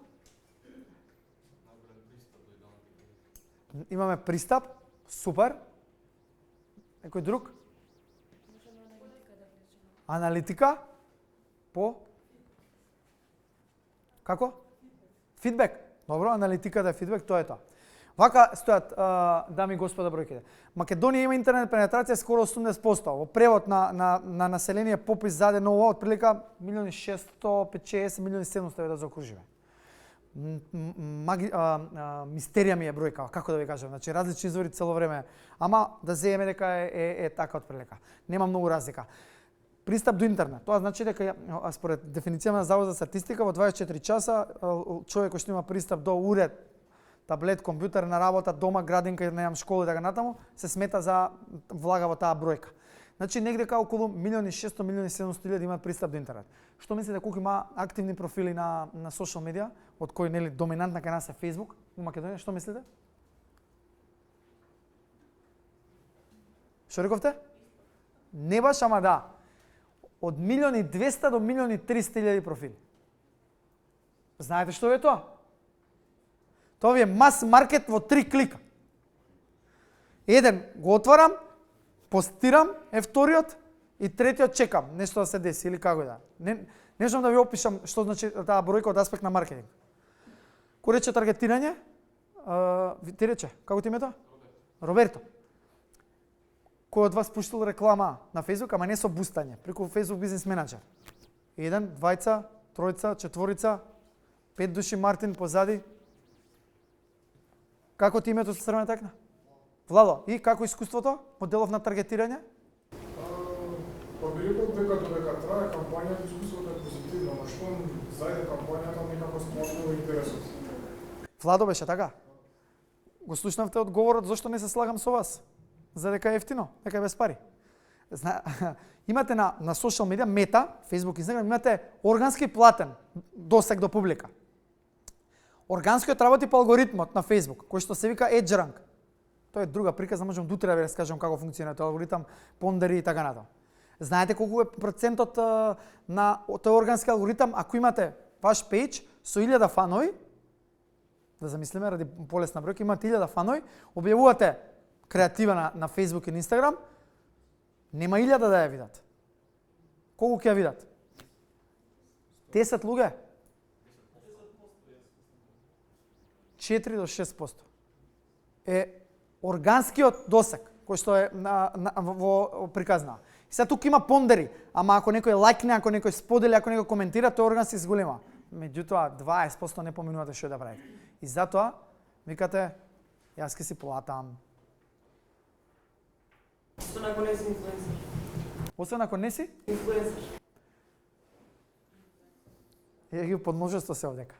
Имаме пристап. Супер. Некој друг? Аналитика? По? Како? Фидбек. Добро, аналитиката е фидбек, тоа е тоа. Вака стојат, дами и господа, бројките. Македонија има интернет пенетрација скоро 80%. Во превод на население попис за ден ова, отприлика 1.650.000, 1.700.000 да заокружиме. Мистерија ми е бројка, како да ви кажам, значи различни извори цело време, ама да земеме дека е така отприлика. Нема многу разлика. Пристап до интернет. Тоа значи дека според дефиницијата на Завод за статистика во 24 часа човек кој што има пристап до уред, таблет, компјутер на работа, дома, градинка, немам школа и така натаму, се смета за влага во таа бројка. Значи негде као околу 1.600.000, 1.700.000 имаат пристап до интернет. Што мислите колку има активни профили на социјал медија, од кои нели доминантна кај нас е Facebook во Македонија, што мислите? Што рековте? Не баш, ама да. Од 1.200.000 до 1.300.000 профили. Знаете што е тоа? Тоа ви е мас маркет во 3 клика. Еден го отварам, постирам, е вториот и третиот чекам нешто да се деси или како да. Не можам да ви опишам што значи таа бројка од аспект на маркетинг. Кој рече таргетирање? Ти рече, како ти името? Роберто. Кој од вас пуштил реклама на Facebook, ама не со бустање, преку Facebook Business Manager? 1, 2, 3, 4, 5 души Мартин позади. Како ти името со црвена текна? Владо, и како искуството? Моделов на таргетирање? Па би рекол дека додека трае кампањата, искуството е позитивно, но што зајде кампањата некако стварно интересот. Владо беше така? Го слушнавте одговорот зошто не се слагам со вас? За дека е ефтино, дека е без пари. Имате на социјал медија, Мета, Facebook, Instagram, имате органски платен досег до публика. Органскиот работи по алгоритмот на Facebook, кој што се вика EdgeRank. Тоа е друга приказна, можам до утре да ви раскажам како функционира тој алгоритам, пондери и така натаму. Знаете колку е процентот на тој органски алгоритам ако имате ваш пејдж со 1000 фанови, да замислиме ради полесна бројка, имате 1000 фанови, објавувате креатива на Facebook и на Instagram, нема 1000 да ја видат. Колку ќе ја видат? 10 луѓе? 4 до 6% е органскиот досег кој што е во приказна. И сега тука има пондери, ама ако некој лајкне, ако некој сподели, ако некој коментира, тој орган се зголема. Меѓутоа 20% не поминувате што да правите. И затоа викате јас ќе си платам. Освен ако не си инфлуенсер. Освен ако не си? Инфлуенсер. Ја ги подмножество се овдека.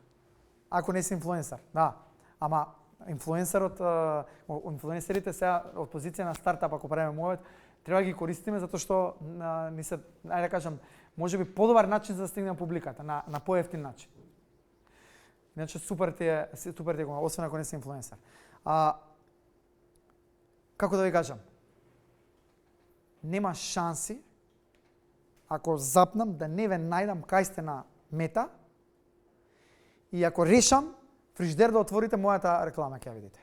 Ако не си инфлуенсер, да. Ама инфлуенсерите сега од позиција на стартап, ако правиме мовет, треба да ги користиме затоа што ни се, ајде да кажам, можеби подобар начин за да стигнеме публиката, на поевтин начин. Иначе супер ти е, освен ако не си инфлуенсер. Како да ви кажам? Нема шанси ако запнам да не ве најдам кај сте на Мета и ако решам фриждер да отворите мојата реклама, ќе ја видите.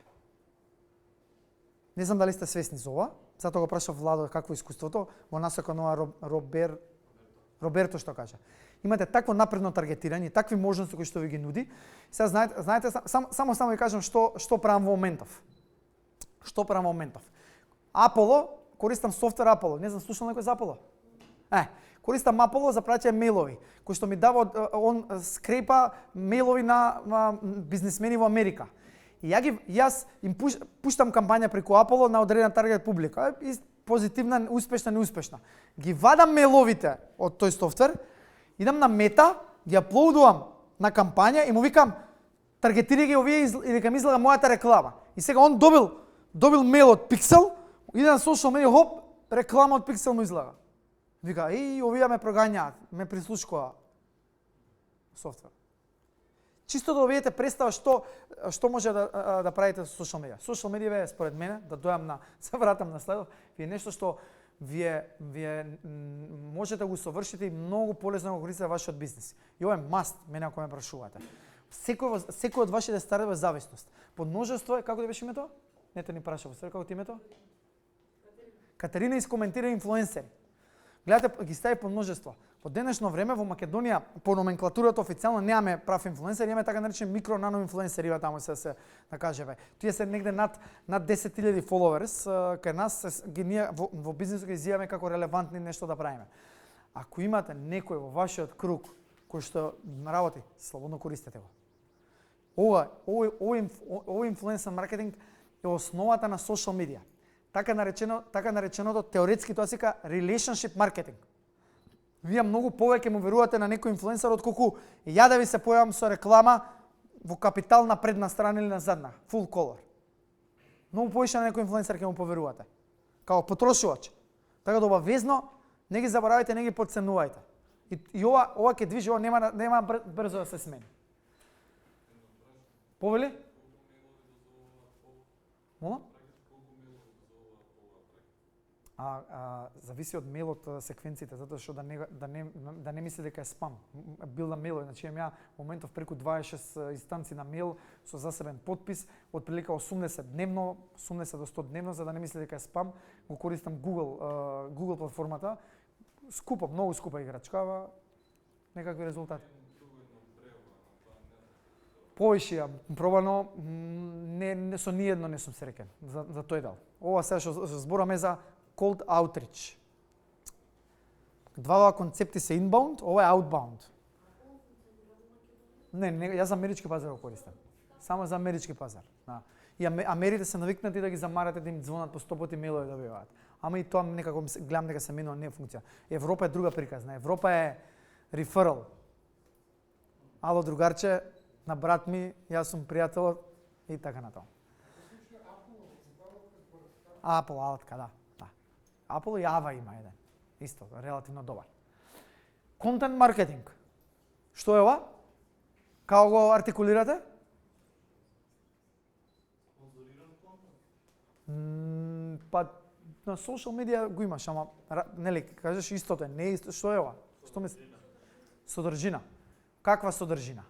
Не знам дали сте свесни за ова, затоа го прашав Владо какво искуството, во насока на Роберто што кажа. Имате такво напредно таргетирање, такви можности кои што ви ги нуди. Сега знаете само ви кажам што правам во моментов. Што правам во моментов? Apollo, користам софтвер Apollo. Не знам слушал некој за Apollo? Користам Apollo за праќање мејлови, кој што ми дава, он скрепа мејлови на бизнисмени во Америка. И јас им пуштам кампања преку Apollo на одредена таргет публика, позитивна, успешна, неуспешна. Ги вадам мејловите од тој софтвер, идам на Мета, ги аплоудувам на кампања и му викам таргетирај ги овие и дека ми излага мојата реклама. И сега он добил мејл од Pixel, иде на социјал медија, хоп, реклама од Pixel му излага. Вика, овие ме прогањаат, ме прислушкува софтвер. Чисто да добиете представа што може да правите со социјал медија. Социјал медија е според мене, да дојам се вратам на следот, е нешто што вие можете да го совршите и многу полесно да го користите во вашиот бизнис. И ова е маст, мене ако ме прашувате. Секој од вашите стартапи е зависност. Подмножество е, како ти беше името? Не те ни прашав, како ти името? Катерина искоментира инфлуенсери. Гледате, ги стави по множество. По денешно време во Македонија, по номенклатурата официјално немаме прав инфлуенсери, имаме така наречени микро-нано инфлуенсери, таму се да кажеме. Тие се негде над 10.000 followers, кај нас ги ние во бизнисот ги изјаваме како релевантни нешто да правиме. Ако имате некој во вашиот круг кој што работи, слободно користете го. Овој инфлуенсер маркетинг е основата на social media. Така нареченото теоретски тоа се ка relationship marketing. Вие многу повеќе му верувате на некој инфлуенсер отколку ја да ви се појавам со реклама во Капитал на предна страна или на задна, full color. Многу повеќе на некој инфлуенсер ќе му поверувате. Као потрошувач. Така да обавезно не ги заборавајте, не ги потценувајте. И ова ќе движи, ова нема брзо да се смени. Повели? Мола? Зависи од мейлот секвенците, затоа што да не мисли дека е спам. Бил на мейло, значи имам ја во моментов преку 26 инстанци на мейл со засебен подпис, од прилика 80 дневно, 80 до 100 дневно, за да не мисли дека е спам. Го користам Google платформата. Скупа, многу скупа играчка, некакви резултати. Повише ја пробано, не со ниедно не сум среќен за тој дел. Ова сега што збораме за cold outreach. Два концепти се inbound, ова е outbound. Не, јас за амерички пазар го користам. Само за амерички пазар. Да. И америте се навикнати да ги замарате да им звонат по 100 пати мейлови да добиваат. Ама и тоа некако гледам дека се менува не функција. Европа е друга приказна. Европа е referral. Ало другарче, на брат ми, јас сум пријател и така натаму. Apple, Altка, да. Apple и Ava има еден. Исто, релативно добар. Контент маркетинг. Што е ова? Како го артикулирате? Спонзориран контент. Па на social медија го имаш, ама нели кажеш истото е, не е исто. Што е ова? Што мисли? Содржина. Каква содржина?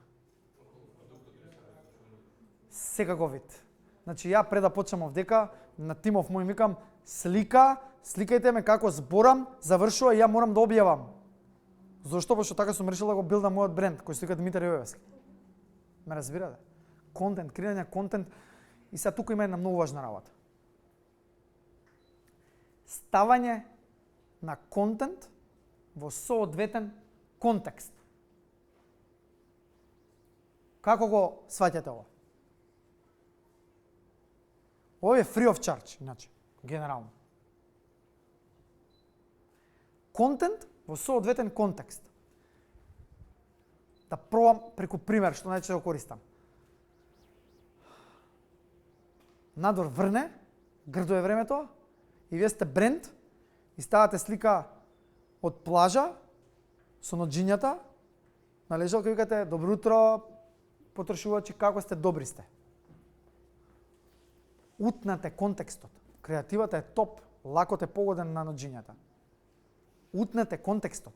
Секако вид. Значи ја пред да почнам овдека на тимов мој викам сликајте ме како зборам, завршува и ја морам да објавам. Зошто? Пошто така сум решил да го билдам мојот бренд кој се вика Димитар Јовевски. Ме разбирате? Контент, креање контент и сега тука има една многу важна работа. Ставање на контент во соодветен контекст. Како го сваќате ова? Ова е free of charge, иначе, генерално. Контент во соодветен контекст. Да пробам преку пример, што најче го користам. Надвор врне, грдо е времето, и вие сте бренд, и ставате слика од плажа, со ноџињата, на лежалка викате, добро утро, потрошувачи, како сте, добри сте. Утнате контекстот. Креативата е топ, лако те погоден на ноџињата. Утнете контекстот.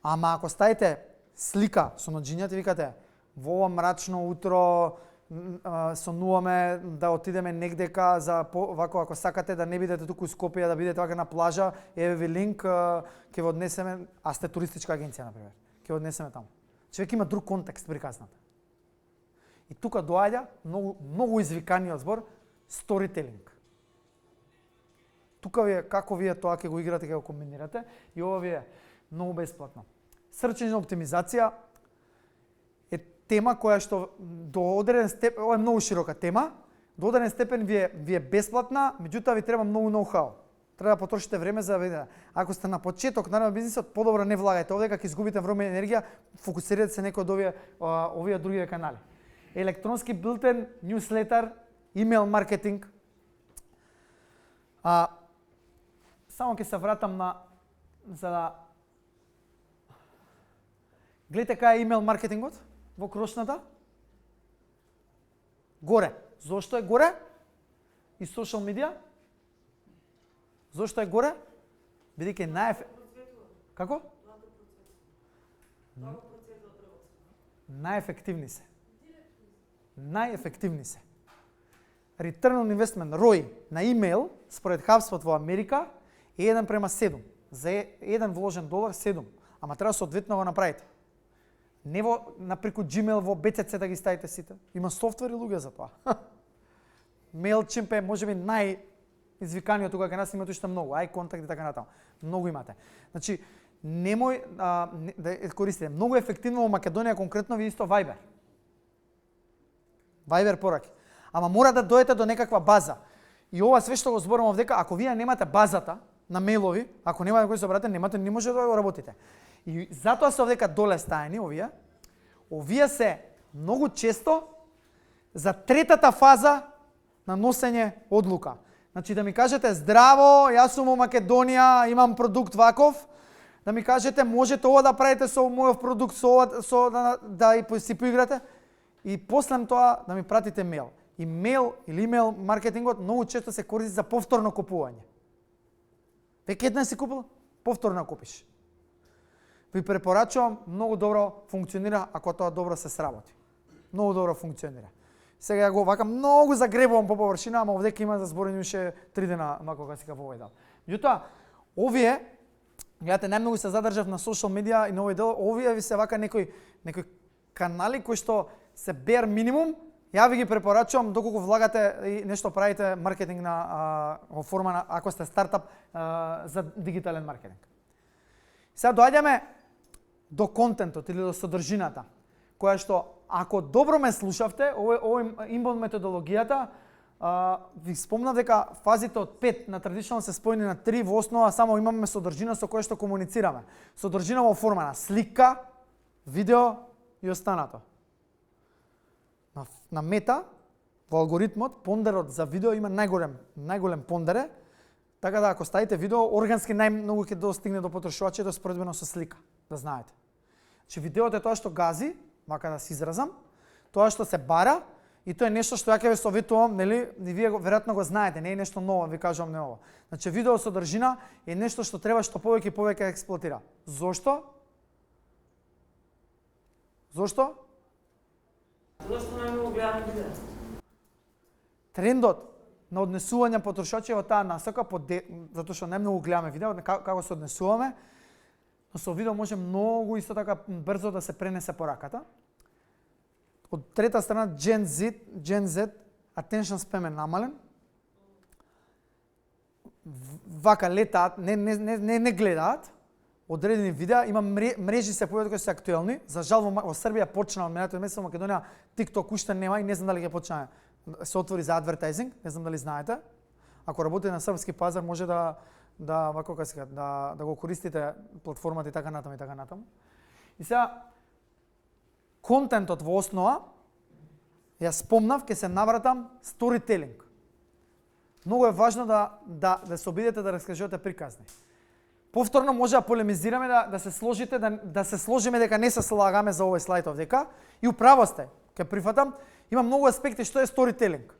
Ама ако ставите слика со ноџињата, викате, во ова мрачно утро сонуваме да отидеме негдека за вако ако сакате да не бидете туку у Скопје, да бидете вака на плажа, еве ви линк, ќе ви однесеме, а сте туристичка агенција на пример. Ќе ви однесеме таму. Човек има друг контекст приказната. И тука доаѓа многу извиканиот збор storytelling. Тука вие како вие тоа ќе го играте, ќе го комбинирате и ова ви е многу бесплатно. Search engine оптимизација е тема која што до одреден степен, ова е многу широка тема, до одреден степен ви е бесплатна, меѓутоа ви треба многу ноу-хау. Треба да потрошите време за да видите. Ако сте на почеток на бизнисот, подобро не влагајте овде, дека ќе изгубите време и енергија, фокусирате се некој од овие други канали. Електронски билтен, ньюслетер, имейл маркетинг. Само ќе се вратам за да гледате кај е имейл маркетингот во крошната. Горе. Зошто е горе? И социјал медија? Зошто е горе? Бидејќи Како? Најефективни се. Најефективни се. Return on investment, ROI, на имейл, според HubSpot во Америка, е 1:7. За еден вложен долар, 7. Ама треба соодветно го направите. Не напреку Gmail, во BCC да ги ставите сите. Има софтвери луѓе за тоа. MailChimp е можеби извиканиот тука кај нас, имате уште многу, iContact и така натаму. Многу имате. Значи, немој да користите. Многу ефективно во Македонија, конкретно ви исто Viber. Viber пораки. Ама мора да дојдете до некаква база. И ова све што го зборувам овдека, ако вие немате базата на мејлови, ако немате кој се обратите, не може да го работите. И затоа се овдека доле стаени овие се многу често за третата фаза на носење одлука. Значи да ми кажете здраво, јас сум во Македонија, имам продукт ваков, да ми кажете можете ова да правите со мојов продукт, да си поиграте и после тоа да ми пратите мејл. И мејл или имејл маркетингот многу често се користи за повторно купување. Веќе еднаш си купил, повторно купиш. Ви препорачувам, многу добро функционира ако тоа добро се сработи. Многу добро функционира. Сега ја го вака многу загребувам по површина, ама овдека има за зборење уште 3 дена кога си га во овој дел. Меѓутоа, овие, гледате, најмногу се задржав на социјал медија и на овој дел, овие ви се вака некои канали кои што се bare минимум. Ја ви ги препорачувам доколку влагате и нешто правите маркетинг во форма на ако сте стартап за дигитален маркетинг. Сега доаѓаме до контентот или до содржината, која што ако добро ме слушавте, овој инбаунд методологијата, ви спомнав дека фазите од 5 на традиционално се спојени на 3 во основа, само имаме содржина со која што комуницираме. Содржина во форма на слика, видео и останато. На мета, во алгоритмот, пондерот за видео има најголем пондере, така да ако ставите видео, органски најмногу ќе достигне до потрошувачите споредбено со слика, да знаете. Че видеото е тоа што гази, мака да се изразам, тоа што се бара и тоа е нешто што ја ќе ве советувам, нели, и вие веројатно го знаете, не е нешто ново, ви кажувам не ово. Значи видео содржина е нешто што треба што повеќе и повеќе експлоатира. Зошто? Зошто? Зошто најмногу гледаме видео? Трендот на однесување потрошачи во таа насока, затоа што најмногу гледаме видео, како се однесуваме, но со видео може многу исто така брзо да се пренесе пораката. Од трета страна, Gen Z, attention span е намален. Вака летаат, не гледаат одредени видеа, има мрежи се појавуваат кои се актуелни. За жал во Србија почна од минатиот месец, во Македонија TikTok уште нема и не знам дали ќе почне се отвори за адвертайзинг, не знам дали знаете. Ако работите на српски пазар може да го користите платформата и така натаму. И сега контентот во основа ја спомнав, ќе се навратам сторителинг. Многу е важно да се обидете да раскажувате приказни. Повторно може да полемизираме, да се сложите, да се сложиме дека не се слагаме за овој слайд овдека и управо сте. Ќе прифатам, има многу аспекти што е сторителинг.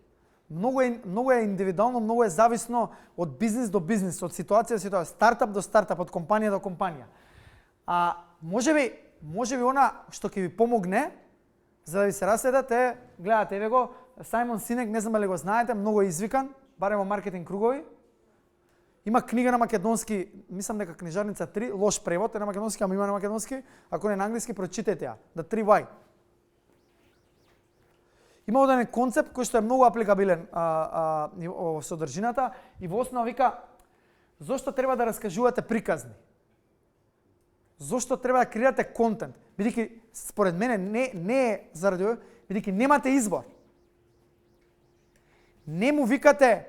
Многу е индивидуално, многу е зависно од бизнис до бизнис, од ситуација до ситуација, стартап до стартап, од компанија до компанија. Можеби она што ќе ви помогне за да ви се раследате, гледате, еве го, Сајмон Синек, не знам дали го знаете, многу е извикан, барем во маркетинг кругови. Има книга на македонски, мислам дека книжарница 3, лош превод е на македонски, ама има на македонски, ако не на англиски, прочитете ја, The 3 Why. Има оден концепт кој што е многу апликабилен во содржината и во основа вика зошто треба да раскажувате приказни. Зошто треба да креирате контент? Бидејќи според мене не е заради ова, бидејќи немате избор. Не му викате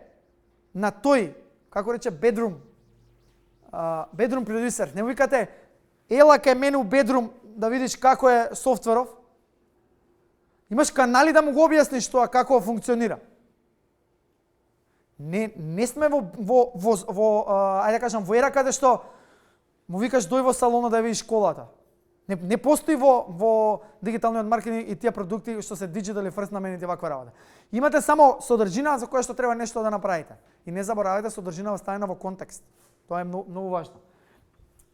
на тој, како рече bedroom продусер, не му викате ела кај мене у bedroom да видиш како е софтверов. Имаш канали да му го објасниш тоа како функционира. Не сме во ајде да кажам во ера каде што му викаш дој во салона да видиш колата. Не постои во дигиталниот маркетинг и тие продукти што се диджитали фрст наменети ваква работа. Имате само содржина за која што треба нешто да направите. И не заборавајте содржина оставена во контекст. Тоа е многу важно.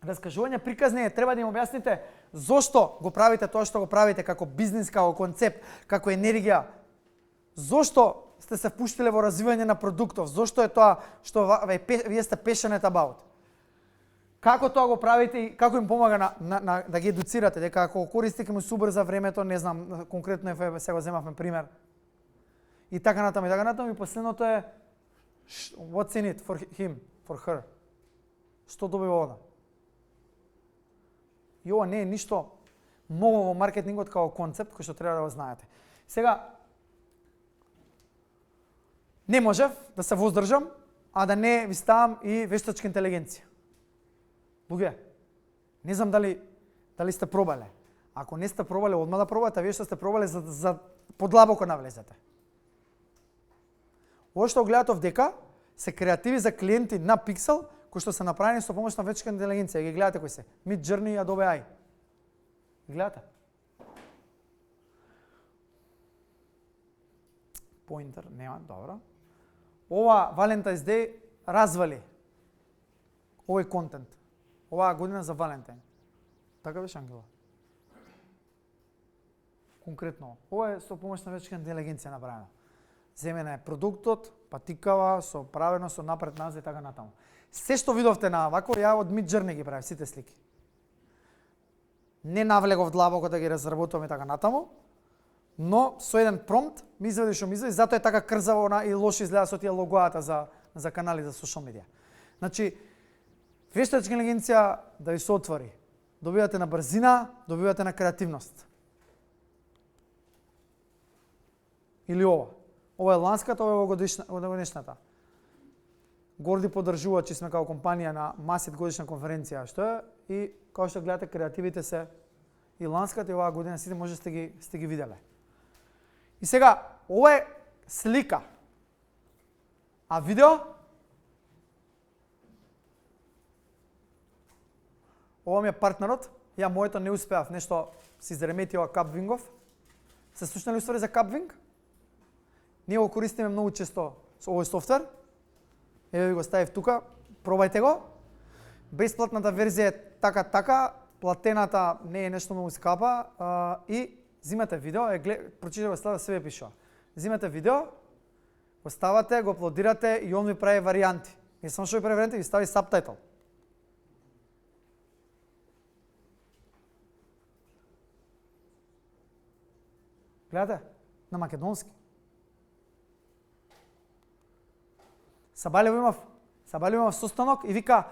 Раскажување приказни треба да им објасните зошто го правите тоа што го правите како бизнис, како концепт, како енергија. Зошто сте се впуштиле во развивање на продуктов? Зошто е тоа што вие сте passionate about? Како тоа го правите и како им помага да ги едуцирате, дека ако користите му супер за времето, не знам, конкретно сега земавме пример. И така натаму, и последното е what's in it for him, for her. Што добива ода? И ова не е ништо ново во маркетингот како концепт кој што треба да го знаете. Сега не можев да се воздржам, а да не ви ставам и вештачка интелигенција. Луѓе, не знам дали сте пробале. Ако не сте пробале, одма да пробате, вие што сте пробале за подлабоко навлезете. Ова што гледате овдека се креативи за клиенти на Pixel кои што се направени со помош на вештачка интелигенција. Ги гледате кои се. Midjourney и Adobe AI. Ги гледате. Pointer, нема, добро. Ова Valentine's Day развали овој контент. Оваа година за Валентин. Така беше, Ангела? Конкретно. Ова е со помош на вештачка интелигенција направено. Земена е продуктот, патикава, со правено, со напред-назад и така натаму. Се што видовте на вако, ја од Midjourney ги правев сите слики. Не навлегов длабоко да ги разработувам и така натаму, но со еден промпт ми извади што ми извади, затоа е така крзаво и лошо изгледа со тие логоата за канали за социјал медија. Значи, вештачка интелигенција да ви се отвори. Добивате на брзина, добивате на креативност. Или ова. Ова е ланската, ова е годишната. Горди поддржувачи сме како компанија на Масит годишна конференција, што е, и како што гледате креативите се и ланската и оваа година сите може сте ги виделе. И сега, ова е слика. А видео? Ова ми е партнерот, ја моето не успеав, нешто си заремети ова Capwingов. Се слушнали уствари за Capwing? Ние го користиме многу често со овој софтвер. Еве ви го ставив тука, пробајте го. Бесплатната верзија е така, платената не е нешто многу скапа и зимате видео, прочитате го слава себе пишува. Зимате видео, го ставате, го аплодирате и он ви прави варијанти. Не само што ви прави варијанти, ви стави сабтајтл. Гледате? На македонски. Сабалево имав состанок и вика,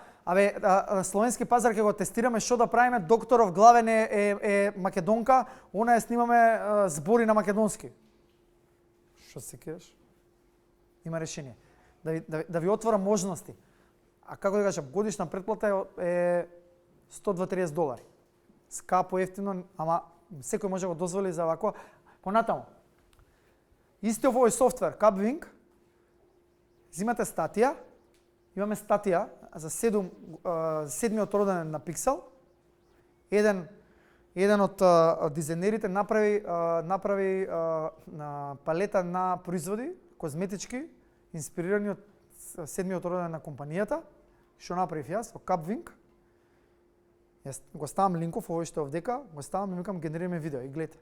словенски пазар ќе го тестираме, што да правиме, докторов главен е македонка, она ја снимаме збори на македонски. Што се кеш? Има решение. Да ви отвора можности. А како да кажам, годишна претплата е $130. Скапо, ефтино, ама секој може да го дозволи за вако. Понатаму. Исто овој софтвер, Capwing, зимате статија, имаме статија за седмиот роденден на Pixel. Еден од дизајнерите направи палета на производи козметички инспирирани од седмиот роденден на компанијата. Што направив јас во Capwing? Јас го ставам линков овој што е овдека, го ставам и викам генерираме видео и гледате.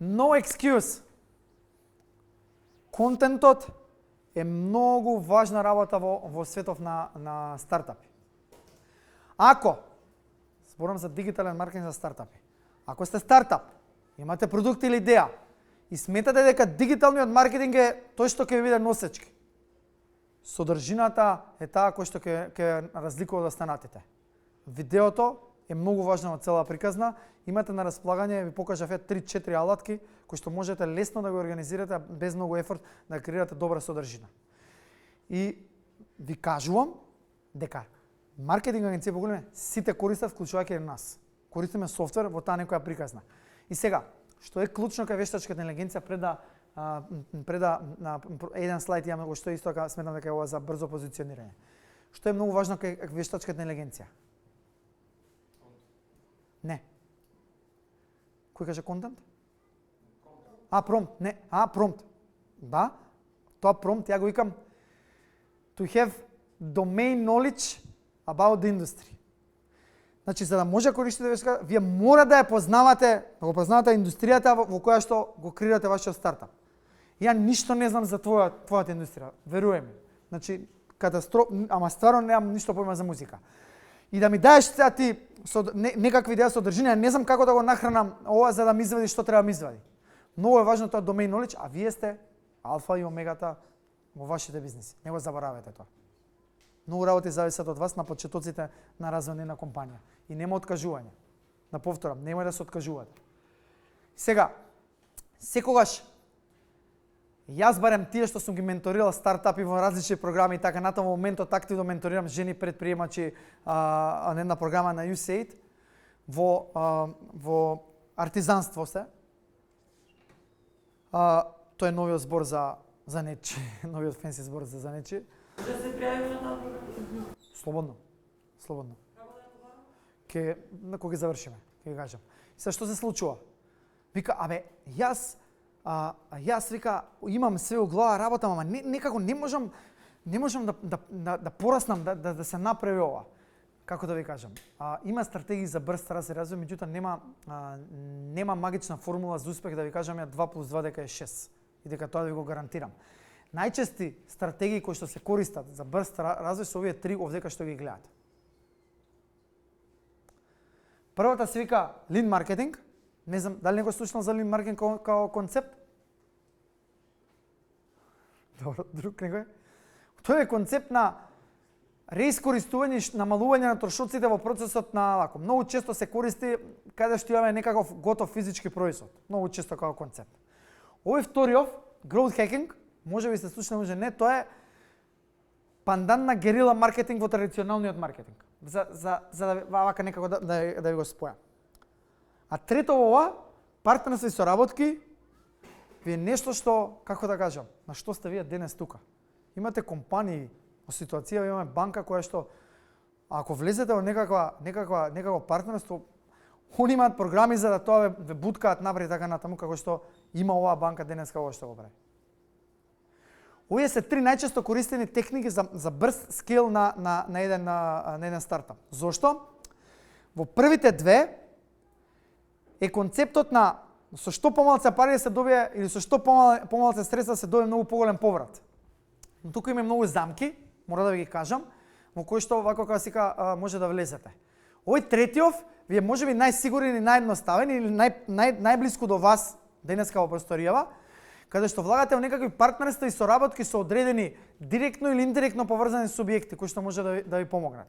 No excuse. Контентот е многу важна работа во светов на стартапи. Ако, зборам за дигитален маркетинг за стартапи, ако сте стартап, имате продукт или идеја и сметате дека дигиталниот маркетинг е тој што ќе ви биде носечки, содржината е таа кој што ќе разликува од останатите. Видеото е многу важно од цела приказна. Имате на располагање, ви покажав 3-4 алатки кои што можете лесно да го организирате без многу ефорт да креирате добра содржина. И ви кажувам дека маркетинг агенција по големе сите користат, вклучувајќи нас. користиме софтвер во таа некоја приказна. И сега, што е клучно кај вештачката интелигенција пред да еден слайд имаме го што исто така сметам дека е ова за брзо позиционирање. Што е многу важно кај вештачката интелигенција? Не. Кој каже контент? Промпт, не, промпт. Да, тоа промпт, ја го викам to have domain knowledge about the industry. Значи, за да може да користите вештачка, вие мора да ја познавате, да го познавате индустријата во која што го креирате вашиот стартап. Ја ништо не знам за твојата индустрија, веруј ми. Значи, ама стварно немам ништо појма за музика. И да ми даеш сега ти со некакви идеја содржина, не знам како да го нахранам ова за да ми извади што треба ми извади. Многу е важно тоа domain knowledge, а вие сте алфа и омегата во вашите бизнеси. Не го заборавете тоа. Многу работи зависат од вас на почетоците на развој на компанија. И нема откажување. Да повторам, нема да се откажувате. Сега, секогаш, јас барем тие што сум ги менторирал стартапи во различни програми и така натаму, во моментот активно менторирам жени предприемачи на една програма на USAID во артизанство се. Тоа е новиот збор за нечи, новиот фенси збор за нечи. Да се пријави на таа програма? Слободно. Кога ги завршиме, ќе ги кажам. Се што се случува? Вика, јас вика имам све во глава работа, ама некако не можам да пораснам, да се направи ова. Како да ви кажам? Има стратегии за брз развој, меѓутоа нема магична формула за успех да ви кажам ја 2 + 2 дека е 6 и дека тоа да ви го гарантирам. Најчести стратегии кои што се користат за брз развој се овие 3 овдека што ги гледате. Првата се вика lean marketing. Не знам дали некој слушнал за lean marketing како концепт? Добро, друг некој? Тоа е концепт на реискористување и намалување на трошоците во процесот на лако. Многу често се користи каде што имаме некаков готов физички производ. Многу често како концепт. Овој вториот, growth hacking, може би се слушнал, може не, тоа е пандан на герила маркетинг во традиционалниот маркетинг. За да вака некако да ви го спојам. А трето ова, партнерство и соработки, ви е нешто што, како да кажам, на што сте вие денес тука. Имате компании, во ситуација имаме банка која што, ако влезете во некакво партнерство, они имаат програми за да тоа ве буткаат напред така натаму, како што има оваа банка денес како што го прави. Овие се 3 најчесто користени техники за брз скейл на еден стартап. Зошто? Во првите две е концептот на со што помалку пари се добие или со што помалку средства се добие многу поголем поврат. Но тука има многу замки, мора да ви ги кажам, во кои што вако како сика може да влезете. Овој третиот ви е можеби најсигурен и наједноставен или најблиску до вас денеска во просторијава, каде што влагате во некакви партнерства и соработки со одредени директно или индиректно поврзани субјекти кои што може да ви помогнат.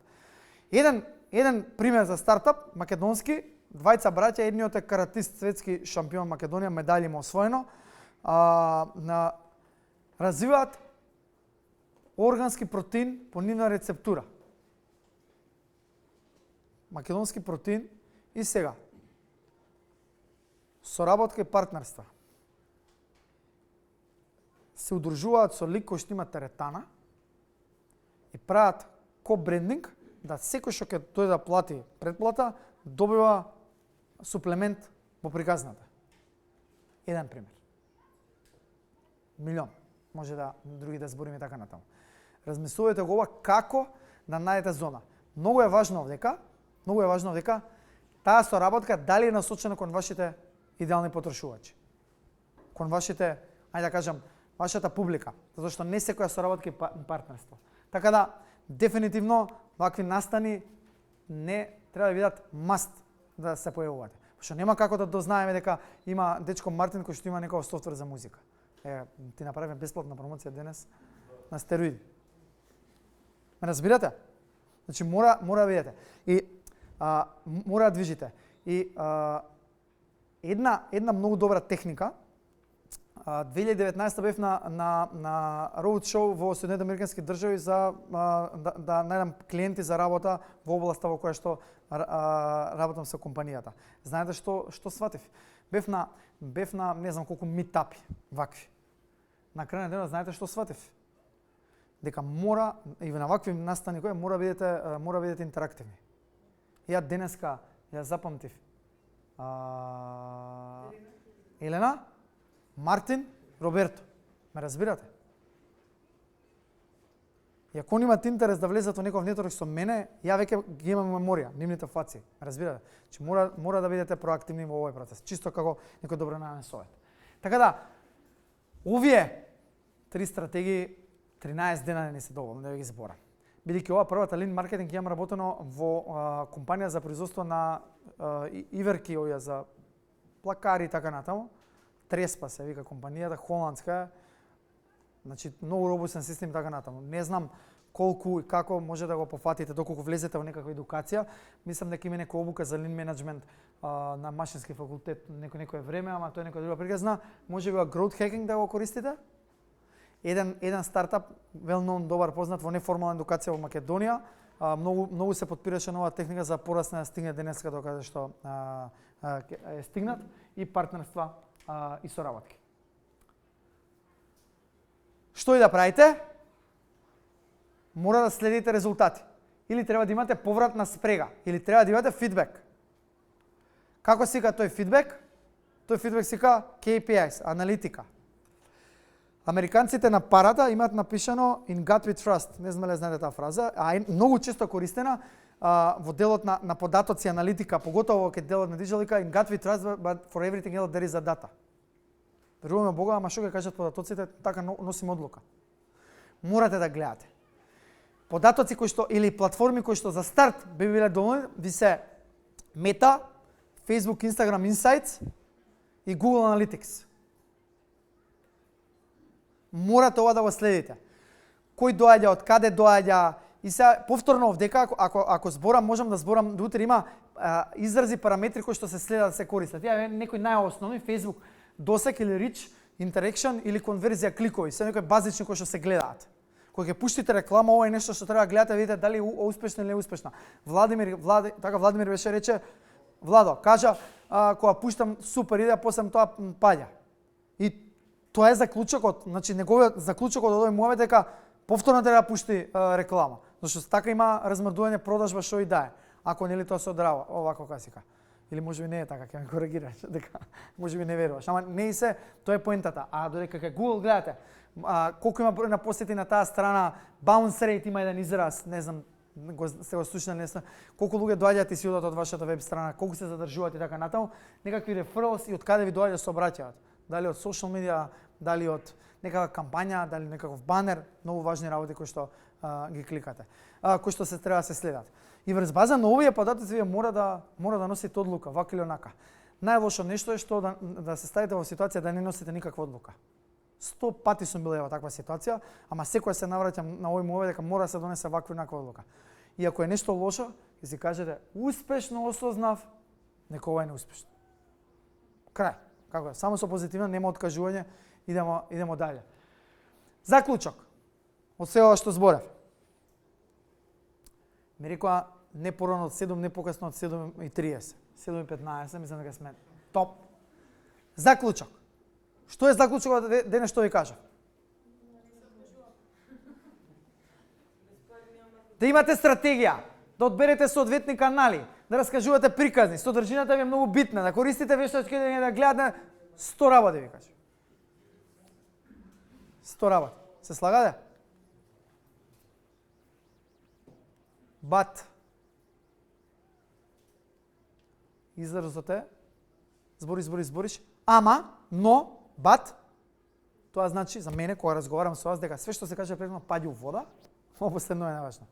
Еден пример за стартап македонски, двајца браќа, едниот е каратист, светски шампион Македонија, медали има освоено, развиваат органски протеин по нивна рецептура. Македонски протеин и сега. Соработка и партнерства. Се удружуваат со лик кој што има теретана и прават ко-брендинг да секој што ќе дојде да плати предплата добива суплемент во приказната. Еден пример. Милион. Може да други да збориме така натаму. Размислувајте го ова како да најдете зона. Многу е важно овдека таа соработка дали е насочена кон вашите идеални потрошувачи. Кон вашите, ајде да кажам, вашата публика, затоа што не секоја соработка е партнерство. Така да, дефинитивно, вакви настани не треба да бидат маст да се појавувате. Пошто нема како да дознаеме дека има дечко Мартин кој што има некој софтвер за музика. Ти направиме бесплатна промоција денес на стероиди. Ме разбирате? Значи мора да видите. И мора да движите. И една многу добра техника 2019 бев на роуд шоу во Соединетите Американски држави за да најдам клиенти за работа во областа во која што работам со компанијата. Знаете што сватив? Бев на не знам колку митапи вакви. На крај на денот знаете што сватив? Дека мора и на вакви настани кои мора бидете интерактивни. Ја денеска ја запамтив. Елена, Мартин, Роберто. Ме разбирате? И ако имате интерес да влезат во некој нетворк со мене, ја веќе ги имам меморија, нивните фаци. Ме разбирате? Че мора да бидете проактивни во овој процес, чисто како некој добронаменен совет. Така да, овие 3 стратегии 13 дена не се доволно да ги зборам. Бидејќи ова првата лин маркетинг имам работено во компанија за производство на иверки, овие за плакари и така натаму. Треспа се вика компанијата, холандска. Значи многу робустен систем и така натаму. Не знам колку и како може да го пофатите доколку влезете во некаква едукација. Мислам дека има некоја обука за лин менеджмент на машински факултет некој време, ама тоа е некоја друга приказна. Може би growth hacking да го користите. Еден стартап, well known, добар познат во неформална едукација во Македонија, многу се подпираше нова техника за порасна да стигне денеска до каде што е стигнат и партнерства и соработки. Што и да правите? Мора да следите резултати. Или треба да имате повратна спрега, или треба да имате фидбек. Како сика тој фидбек? Тој фидбек сика KPIs, аналитика. Американците на парата имаат напишано in God we trust. Не знам дали знаете таа фраза, а е многу често користена во делот на податоци аналитика, поготово кај делот на диджитал in God we trust, but for everything else there is a data. Веруваме Бога, ама што ќе кажат податоците, така носим одлука. Морате да гледате. Податоци кои што или платформи кои што за старт би биле доволни, ви се Meta, Facebook, Instagram Insights и Google Analytics. Морате ова да го следите. Кој доаѓа, од каде доаѓа, и се повторно овдека ако зборам, можам да зборам, утре има изрази, параметри кои што се следат, се користат. Ја некои најосновни, Facebook, досек или reach, interaction или конверзија кликови, се некои базични кои што се гледаат. Кога ќе пуштите реклама, ова е нешто што треба да гледате, видите дали успешно или неуспешно. Владимир беше рече, Владо, кажа кога пуштам супер иде, после тоа паѓа. И тоа е заклучокот, значи неговиот заклучокот од овој муавет дека повторно треба да пушти реклама. Зашто така има размрдување продажба што и да е. Ако нели тоа се одрава, овако касика. Или можеби не е така, ќе ме коригираш, дека можеби не веруваш. Ама не и се, тоа е поентата. А додека кај Google гледате, колку има број на посети на таа страна, bounce rate има еден израз, не знам, сте го слушнали, не знам, колку луѓе доаѓаат и си одат од вашата веб страна, колку се задржуваат и така натаму, некакви рефералс и од каде ви доаѓа се обраќаат. Дали од social media, дали од некаква кампања, дали некаков банер, многу важни работи кои што ги кликате, кои што се треба да се следат. И врз база на овие податоци вие мора да носите одлука, вака или онака. Најлошо нешто е што да се ставите во ситуација да не носите никаква одлука. 100 пати сум бил во таква ситуација, ама секој се навраќам на овој мове дека мора да се донесе ваква и онаква одлука. И ако е нешто лошо, ќе си кажете успешно осознав, нека ова е неуспешно. Крај. Како е? Само со позитивно, нема откажување, идемо дале. Заклучок од се ова што зборев. Ми рекоа не порано од 7, не покасно од 7:30. 7:15, мислам дека сме топ. Заклучок. Што е заклучокот денес што ви кажав? Да имате стратегија, да одберете соодветни канали, да раскажувате приказни, содржината ви е многу битна, да користите вештачки, да гледате 100 работи ви кажам. 100 работи. Се слагате? Бат. Изразот е збориш, ама, но, бат, тоа значи за мене кога разговарам со вас дека све што се каже предно паѓа у вода, ова последно е наважно.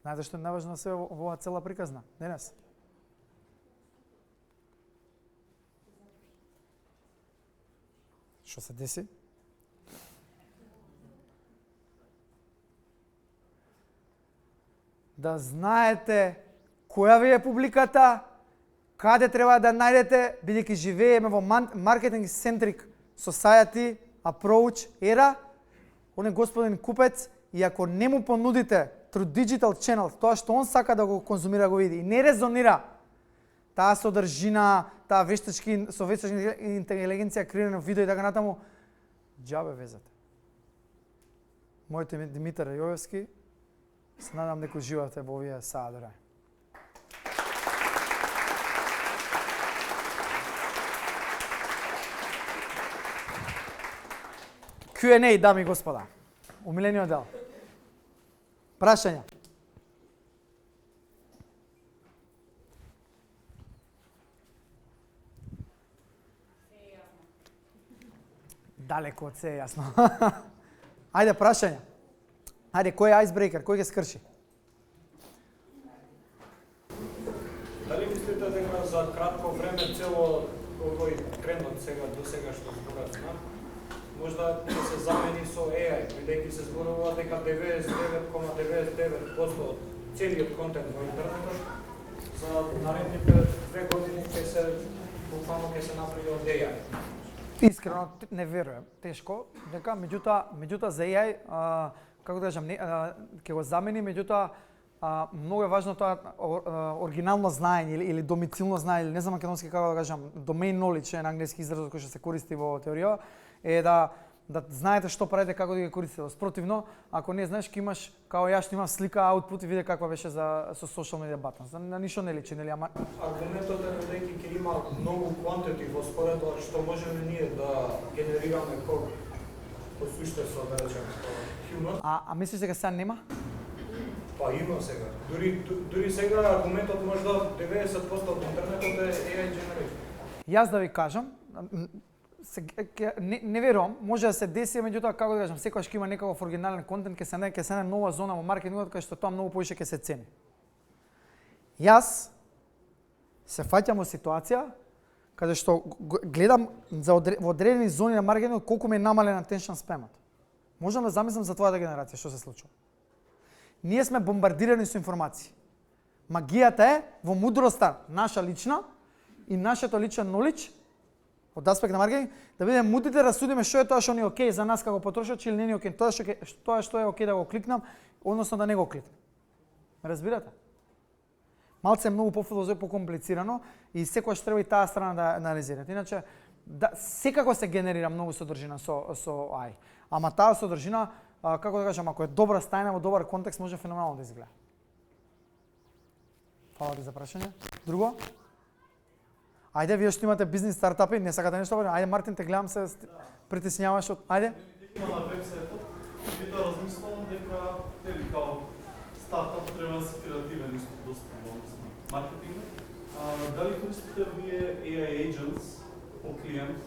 Знаете што е наважно све во оваа цела приказна денес? Што се деси? Да знаете која ви е публиката, каде треба да најдете, бидејќи живееме во marketing centric society, approach era он е господин купец и ако не му понудите through digital channel тоа што он сака да го конзумира го види и не резонира таа содржина, таа вештачки со вештачка интелигенција креирано видео и така натаму, џабе везате. Моето име е Димитар Јовевски. Се надам дека уживате во овие садора. Q&A, дами и господа. Умилениот дел. Прашања. Далеко од се е јасно. Ајде, прашања. Ајде, кој е айсбрейкер? Кој ќе скрши? Дали мислите дека за кратко време цело овој трендот сега до сега што зборувавме, можда ќе се замени со AI, бидејќи се зборува дека 99,99% од целиот контент во интернетот за наредните 2 години ќе се буквално ќе се направи од AI. Искрено не верувам, тешко, дека меѓутоа за AI, како да кажам, ќе го замени, меѓутоа многу е важно тоа оригинално знаење или домицилно знаење, или не знам македонски како да кажам, domain knowledge е на англиски изразот кој што се користи во теорија, е да знаете што правите, како да ги користите. Спротивно, ако не знаеш, ќе имаш, као јас што имам слика, аутпут и виде каква беше со social media buttons. На ништо не личи, нели, ама Аргументот е дека ќе има многу quantity во според тоа што можеме ние да генерираме кога по суште со, да речеме, human. а мислиш дека сега нема? Па има сега. Дури сега аргументот можда 90% од интернетот е AI generated. Јас да ви кажам, не верувам, може да се деси, меѓутоа како да кажам, секогаш ќе има некаков оригинален контент, ќе се најде нова зона во маркетингот кај што тоа многу повеќе ќе се цени. Јас се фаќам во ситуација каде што гледам во одредени зони на маркетингот колку ми е намален attention spamот. Можам да замислам за твојата генерација што се случува. Ние сме бомбардирани со информации. Магијата е во мудроста наша лична и нашето личен knowledge од аспект на маркетинг, да бидеме мудрите да расудиме што е тоа што не е окей за нас како потрошач или не е окей, тоа што е окей да го кликнам, односно да не го кликнам. Разбирате? Малце е многу пофилозофски, покомплицирано и секогаш треба и таа страна да анализирате. Иначе секако се генерира многу содржина со AI. Ама таа содржина, како да кажам, ако е добра стајна во добар контекст, може феноменално да изгледа. Фала ти за прашање. Друго? Ајде, вие што имате бизнис стартапи, не сакате нешто? Ајде, Мартин, те гледам се притесняваш од... Ајде? Има на вебсајтот, и тоа размислувам дека нели као стартап треба да се креативен исто доста во маркетинг. Дали користите вие AI agents по клиент,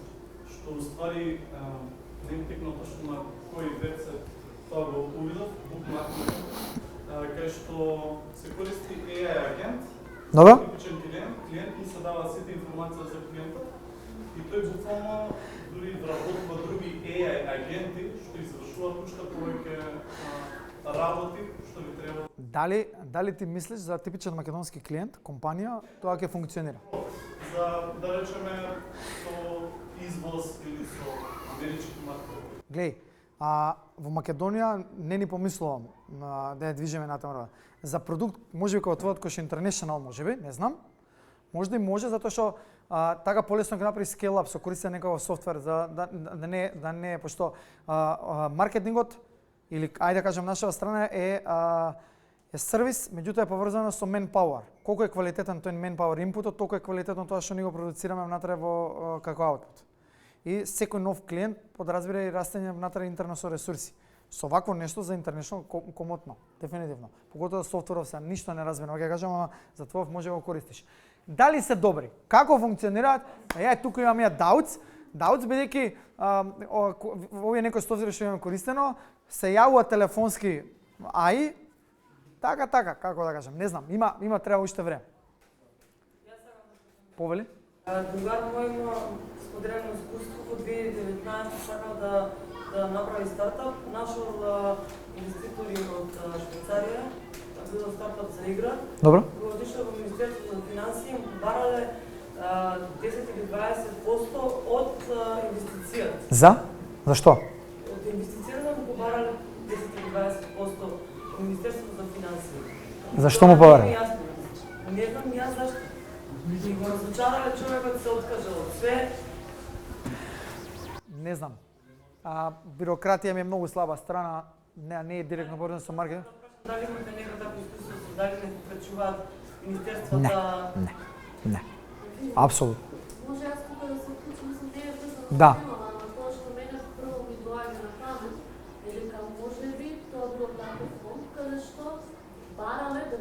што уствари не им текно точно на кој вебсајт тоа го увидов, букмаркетинг, кај што се користи AI агент. Добро. Типичен клиент му се дава сите информација за клиентот и тој буквално дури вработува други AI агенти што извршуваат уште повеќе работи што би требало. Дали ти мислиш за типичен македонски клиент, компанија, тоа ќе функционира? За да речеме со извоз или со амерички маркет. Глеј, во Македонија не ни помислувам да ја движиме натаму. За продукт, може би како твојот кој е international, може би, не знам. Може да и може, затоа што така полесно ќе направи scale up со користење некој софтвер за да не пошто маркетингот или ајде да кажам нашава страна е сервис, меѓутоа е поврзано со manpower. Колку е квалитетен тој manpower инпутот, толку е квалитетно тоа што ние го продуцираме внатре во како output. И секој нов клиент подразбира и растење внатре интерно со ресурси. Со вакво нешто за интернешнл комотно, дефинитивно. Поготоа софтверов се ништо не разбирам, ќе кажам, ама за тоа може да го користиш. Дали се добри? Како функционираат? Ја тука имам ја Doubts бидејќи овие некои софтвери што имаме користено се јавува телефонски AI, така, како да кажам, не знам, има треба уште време. Повели? Другар мој има споделено искуство во 2019 сакал да направи стартап, нашол инвеститори од Швајцарија, било стартап за игра. Добро. Го отишла во Министерството за финансии, барале 10 или 20% од инвестицијата. Зашто? Од инвестицирано му побарале 10 или 20% Министерството за финансии. Зашто му побарале? Не знам јас зашто. И го разочарале човекот, се откажа од све. Не знам. Бирократија ми е многу слаба страна, не е директно поврзана со маркетинг. Дали имате некој такво искуство, дали не попречуваат министерствата? Не. Апсолутно. Може јас тука да се вклучам, мислам не е врзано Да. со темава, ама тоа што мене прво ми доаѓа на памет, е дека можеби тоа било таков фонд каде што барале да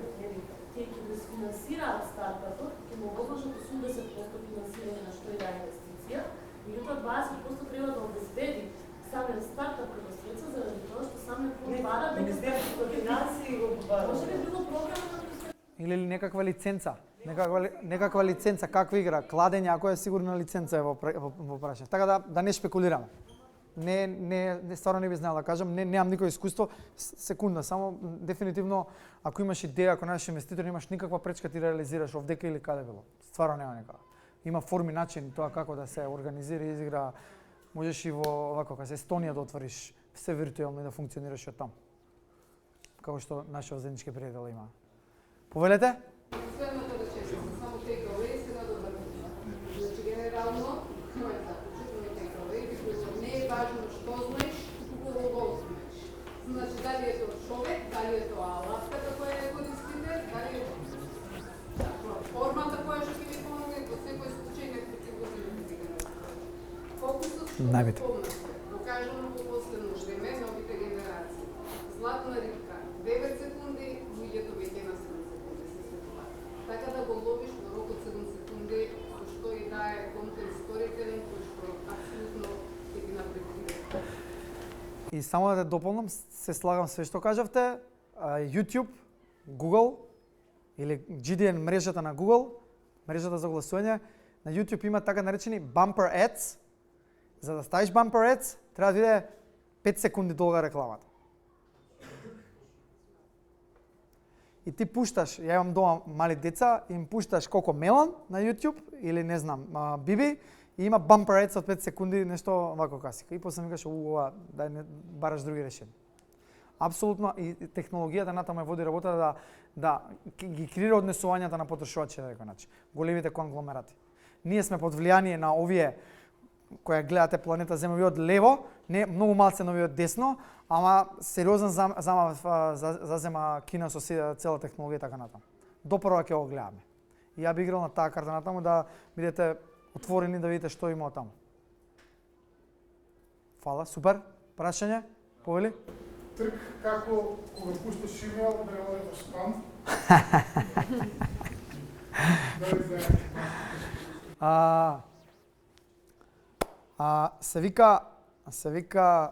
тие ќе го финансираат стартапот, ќе му возложат 80% финансирање на што и да е инвестиција, меѓутоа 20% треба да обезбеди самиот стартап како средства заради тоа што самиот фонд бара дека Министерството за финансии го побара. може би било програма на Министерството. Или некаква лиценца. Некаква лиценца, каква игра, кладење, ако е сигурна лиценца е во прашање. Така да не шпекулираме. Не стварно не би знаел да кажам, немам никој искуство, секунда, само дефинитивно ако имаш идеја, ако најдеш инвеститор, немаш никаква пречка ти реализираш овдека или каде било. Стварно нема никаква. Има форми, начини тоа како да се организира и изигра. Можеш и во вако како Естонија да отвориш се виртуелно и да функционираш од таму. Како што нашиот заеднички пријател има. Повелете? Следното да честам, само take-away сега да врнем. Значи, генерално, мојот заклучок, мој take-away, би било не е важно што знаеш, туку кого знаеш. Значи, дали е тоа човек, дали е тоа алатката која ја користите, дали е платформата која што ќе ви помогне, во секој случај не ќе го видите генерално. Фокусот што Најбитно. спомнате, го кажано во последно време, новите генерации. Златна ритка, 9 секунди, луѓето веќе на 7 секунди се сетуваат. Така да го ловиш во рок од 7 секунди, со што и да е контент сторителинг, кој што апсолутно ќе ги напредува. И само да те дополнам, се слагам све што кажавте, YouTube, Google или GDN мрежата на Google, мрежата за огласување, на YouTube има така наречени bumper ads. За да ставиш bumper ads, треба да биде 5 секунди долга рекламата. И ти пушташ, ја имам дома мали деца, им пушташ колко мелан на YouTube или не знам, биби, и има bumper ads од 5 секунди, нешто вако касика. И после ми кажеш, ова, дај не бараш други решенија. Апсолутно, и технологијата натаму ја води работа да ги крира однесувањата на потрошувачите на некој начин. Големите конгломерати. Ние сме под влијание на овие која гледате планета Земја, од лево, не многу малце нови од десно, ама сериозен зазема Кина со цела технологија и така натаму. Допрва ќе го гледаме. И ја би играл на таа карта натаму да бидете отворени да видите што има таму. Фала, супер. Прашање? Повели? Трк како кога пушташ имейл да ја одеш спам. Дали знаеш? Се вика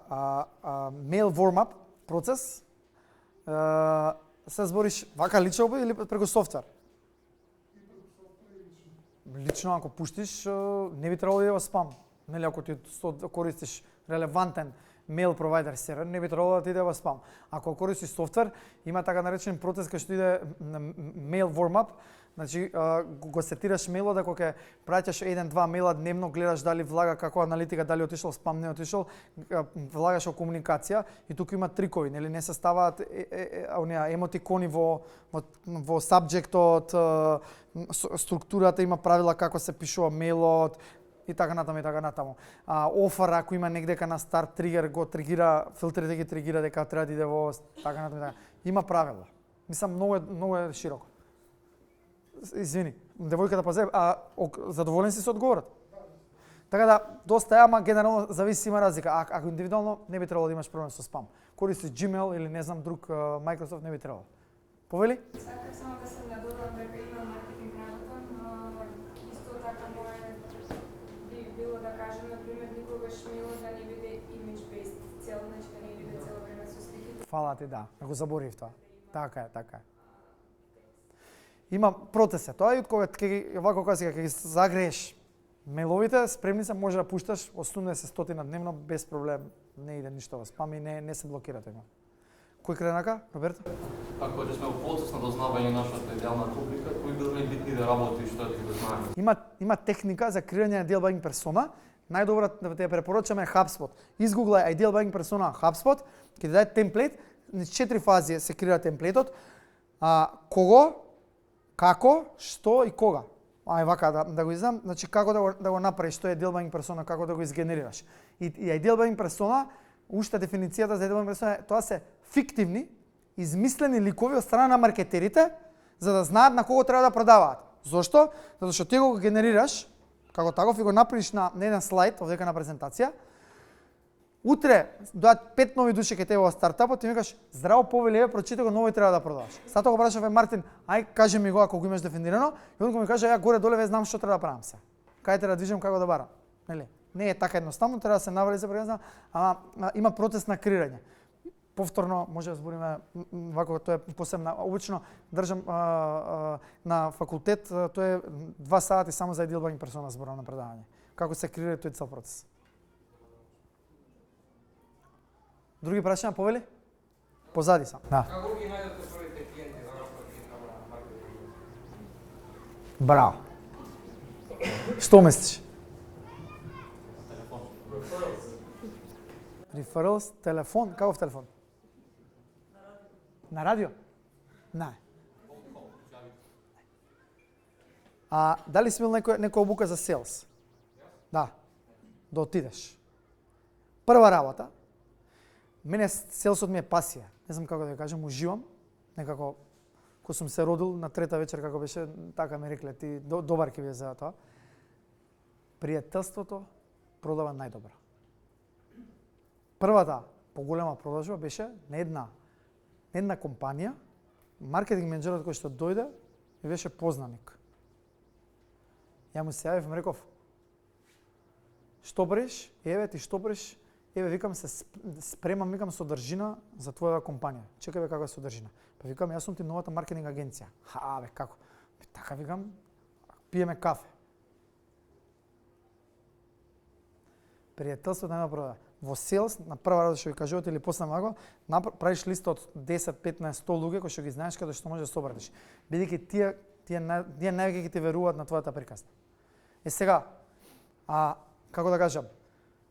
mail warm-up процес. Се збориш вака лично или преку софтвер? Лично ако пуштиш, не би требало да во спам. Нели ако ти користиш релевантен мейл провайдер сервер, не би требало да ти иде во спам. Ако користиш софтвер, има така наречен процес кај што иде mail warm-up. Значи, го сетираш мейлот, ако ќе праќаш 1-2 мейла дневно, гледаш дали влага како аналитика, дали отишол спам, не отишол, влагаш во комуникација и тука има трикови, нели не се ставаат емотикони во сабџектот, структурата има правила како се пишува мейлот и така натаму. Офер ако има негдека на старт тригер го тригира, филтрите ги тригира дека треба да иде во така натаму. Има правила. Мислам многу е широко. Извини, девојката пазе, задоволен си со одговорот? Така да, доста е, ама генерално зависи, има разлика. Ако индивидуално не би требало да имаш проблем со спам. Користиш Gmail или не знам друг Microsoft, не би требало. Повели? Сакам само да се надодам дека има маркетинг работа, но исто така би било да кажем, например, никогаш мило да не биде image-based цел, значи да не биде цело време со слики. Фала ти, да. Го заборив тоа. Така е. Има процес тоа и од кога вако кажа ќе ги загрееш мейловите, спремни се, може да пушташ 80-100 дневно без проблем. Не иде ништо во спам и не се блокира тоа. Кој кренака, Роберто? Ако ќе сме во процес на дознавање нашата идеална публика, кои би били битни да работи и што да ги дознаеме? Има техника за креање на deal buying персона, најдобро да те препорачаме е HubSpot. Изгуглај Ideal Buying Persona HubSpot, ќе ти даде темплет, низ 4 фази се креира темплетот. Кого, како, што и кога. Вака да го издам, значи како да го направиш, што е Ideal Buying Persona, како да го изгенерираш. И Ideal Buying Persona, уште дефиницијата за Ideal Buying Persona, тоа се фиктивни, измислени ликови од страна на маркетерите, за да знаат на кого треба да продаваат. Зошто? Затоа што ти го генерираш, како таков и го направиш на еден слайд, овдека на презентација. Утре доаѓаат 5 нови души кај тебе во стартапот и ми кажеш: "Здраво, повели, прочита го, ново и треба да продаваш." Сато го прашав Мартин: "Ај, кажи ми го ако го имаш дефинирано." И он ми каже: "Ја горе доле ве знам што треба да правам се. Кај треба да движам, како да барам." Нели? Не е така едноставно, треба да се навали за превезна, ама има процес на креирање. Повторно може да збориме вако, тоа е посебна. Обично држам на факултет, тоа е 2 сати само за Ideal Buying Persona зборам на предавање. Како се креира тој цел процес. Други прашања, повели? Позади сам. Да. Како ги најдете своите клиенти за работите на маркетинг? Браво. Што мислиш? Referrals, телефон, каков телефон? На радио? Не. Дали си бил некоја обука за селс? Да. Да отидеш. Прва работа, мене селсот ми е пасија. Не знам како да ја кажам, уживам. Некако, кога сум се родил на трета вечер, како беше, така ми рекле, ти добар ќе биде за тоа. Пријателството продава најдобро. Првата поголема продажба беше на една компанија, маркетинг менеджерот кој што дојде и беше познаник. Ја му се јавив, му реков: "Што правиш? Еве ти што правиш? Еве, викам, се спремам, викам, содржина за твоја компанија. Чекај бе, каква е содржина?" Па викам: "Јас сум ти новата маркетинг агенција." Бе, како? Така викам, пиеме кафе. Пријателството нема продава. Во селс, на прва работа што ви кажувате или после маго, правиш листа од 10, 15, 100 луѓе кои што ги знаеш каде што можеш да се обратиш. Бидејќи тие највеќе ќе ти веруваат на твојата приказна. Сега, како да кажам,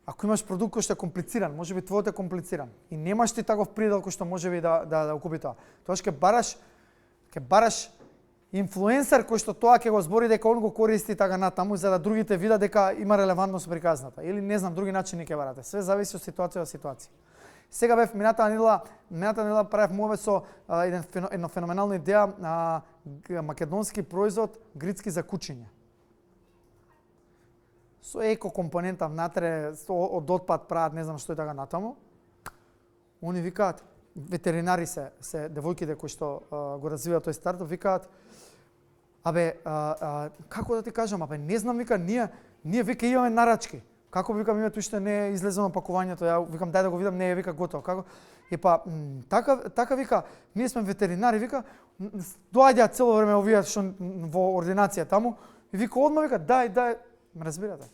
ако имаш продукт кој што е комплициран, можеби твојот е комплициран и немаш ти таков придел кој што можеби да купи тоа. Тоа ќе бараш инфлуенсер кој што тоа ќе го збори дека он го користи така натаму за да другите видат дека има релевантност приказната или не знам други начини ќе барате. Све зависи од ситуација до ситуација. Сега бев мината недела правев мове со едно феноменална идеја, македонски производ грицки за кучиња. Со еко компонента внатре, од отпад прават, не знам што е така натаму. Они викаат, ветеринари се девојките кои што го развиваат тој стартап, викаат: како да ти кажам, не знам, вика, ние вика имаме нарачки. Како викам, името уште не е излезено пакувањето, ја викам дај да го видам, не е, вика, готово. Како? И па така вика, ние сме ветеринари, вика, доаѓаат цело време овие што во ординација таму и вика одма, вика, дај, ме разбирате?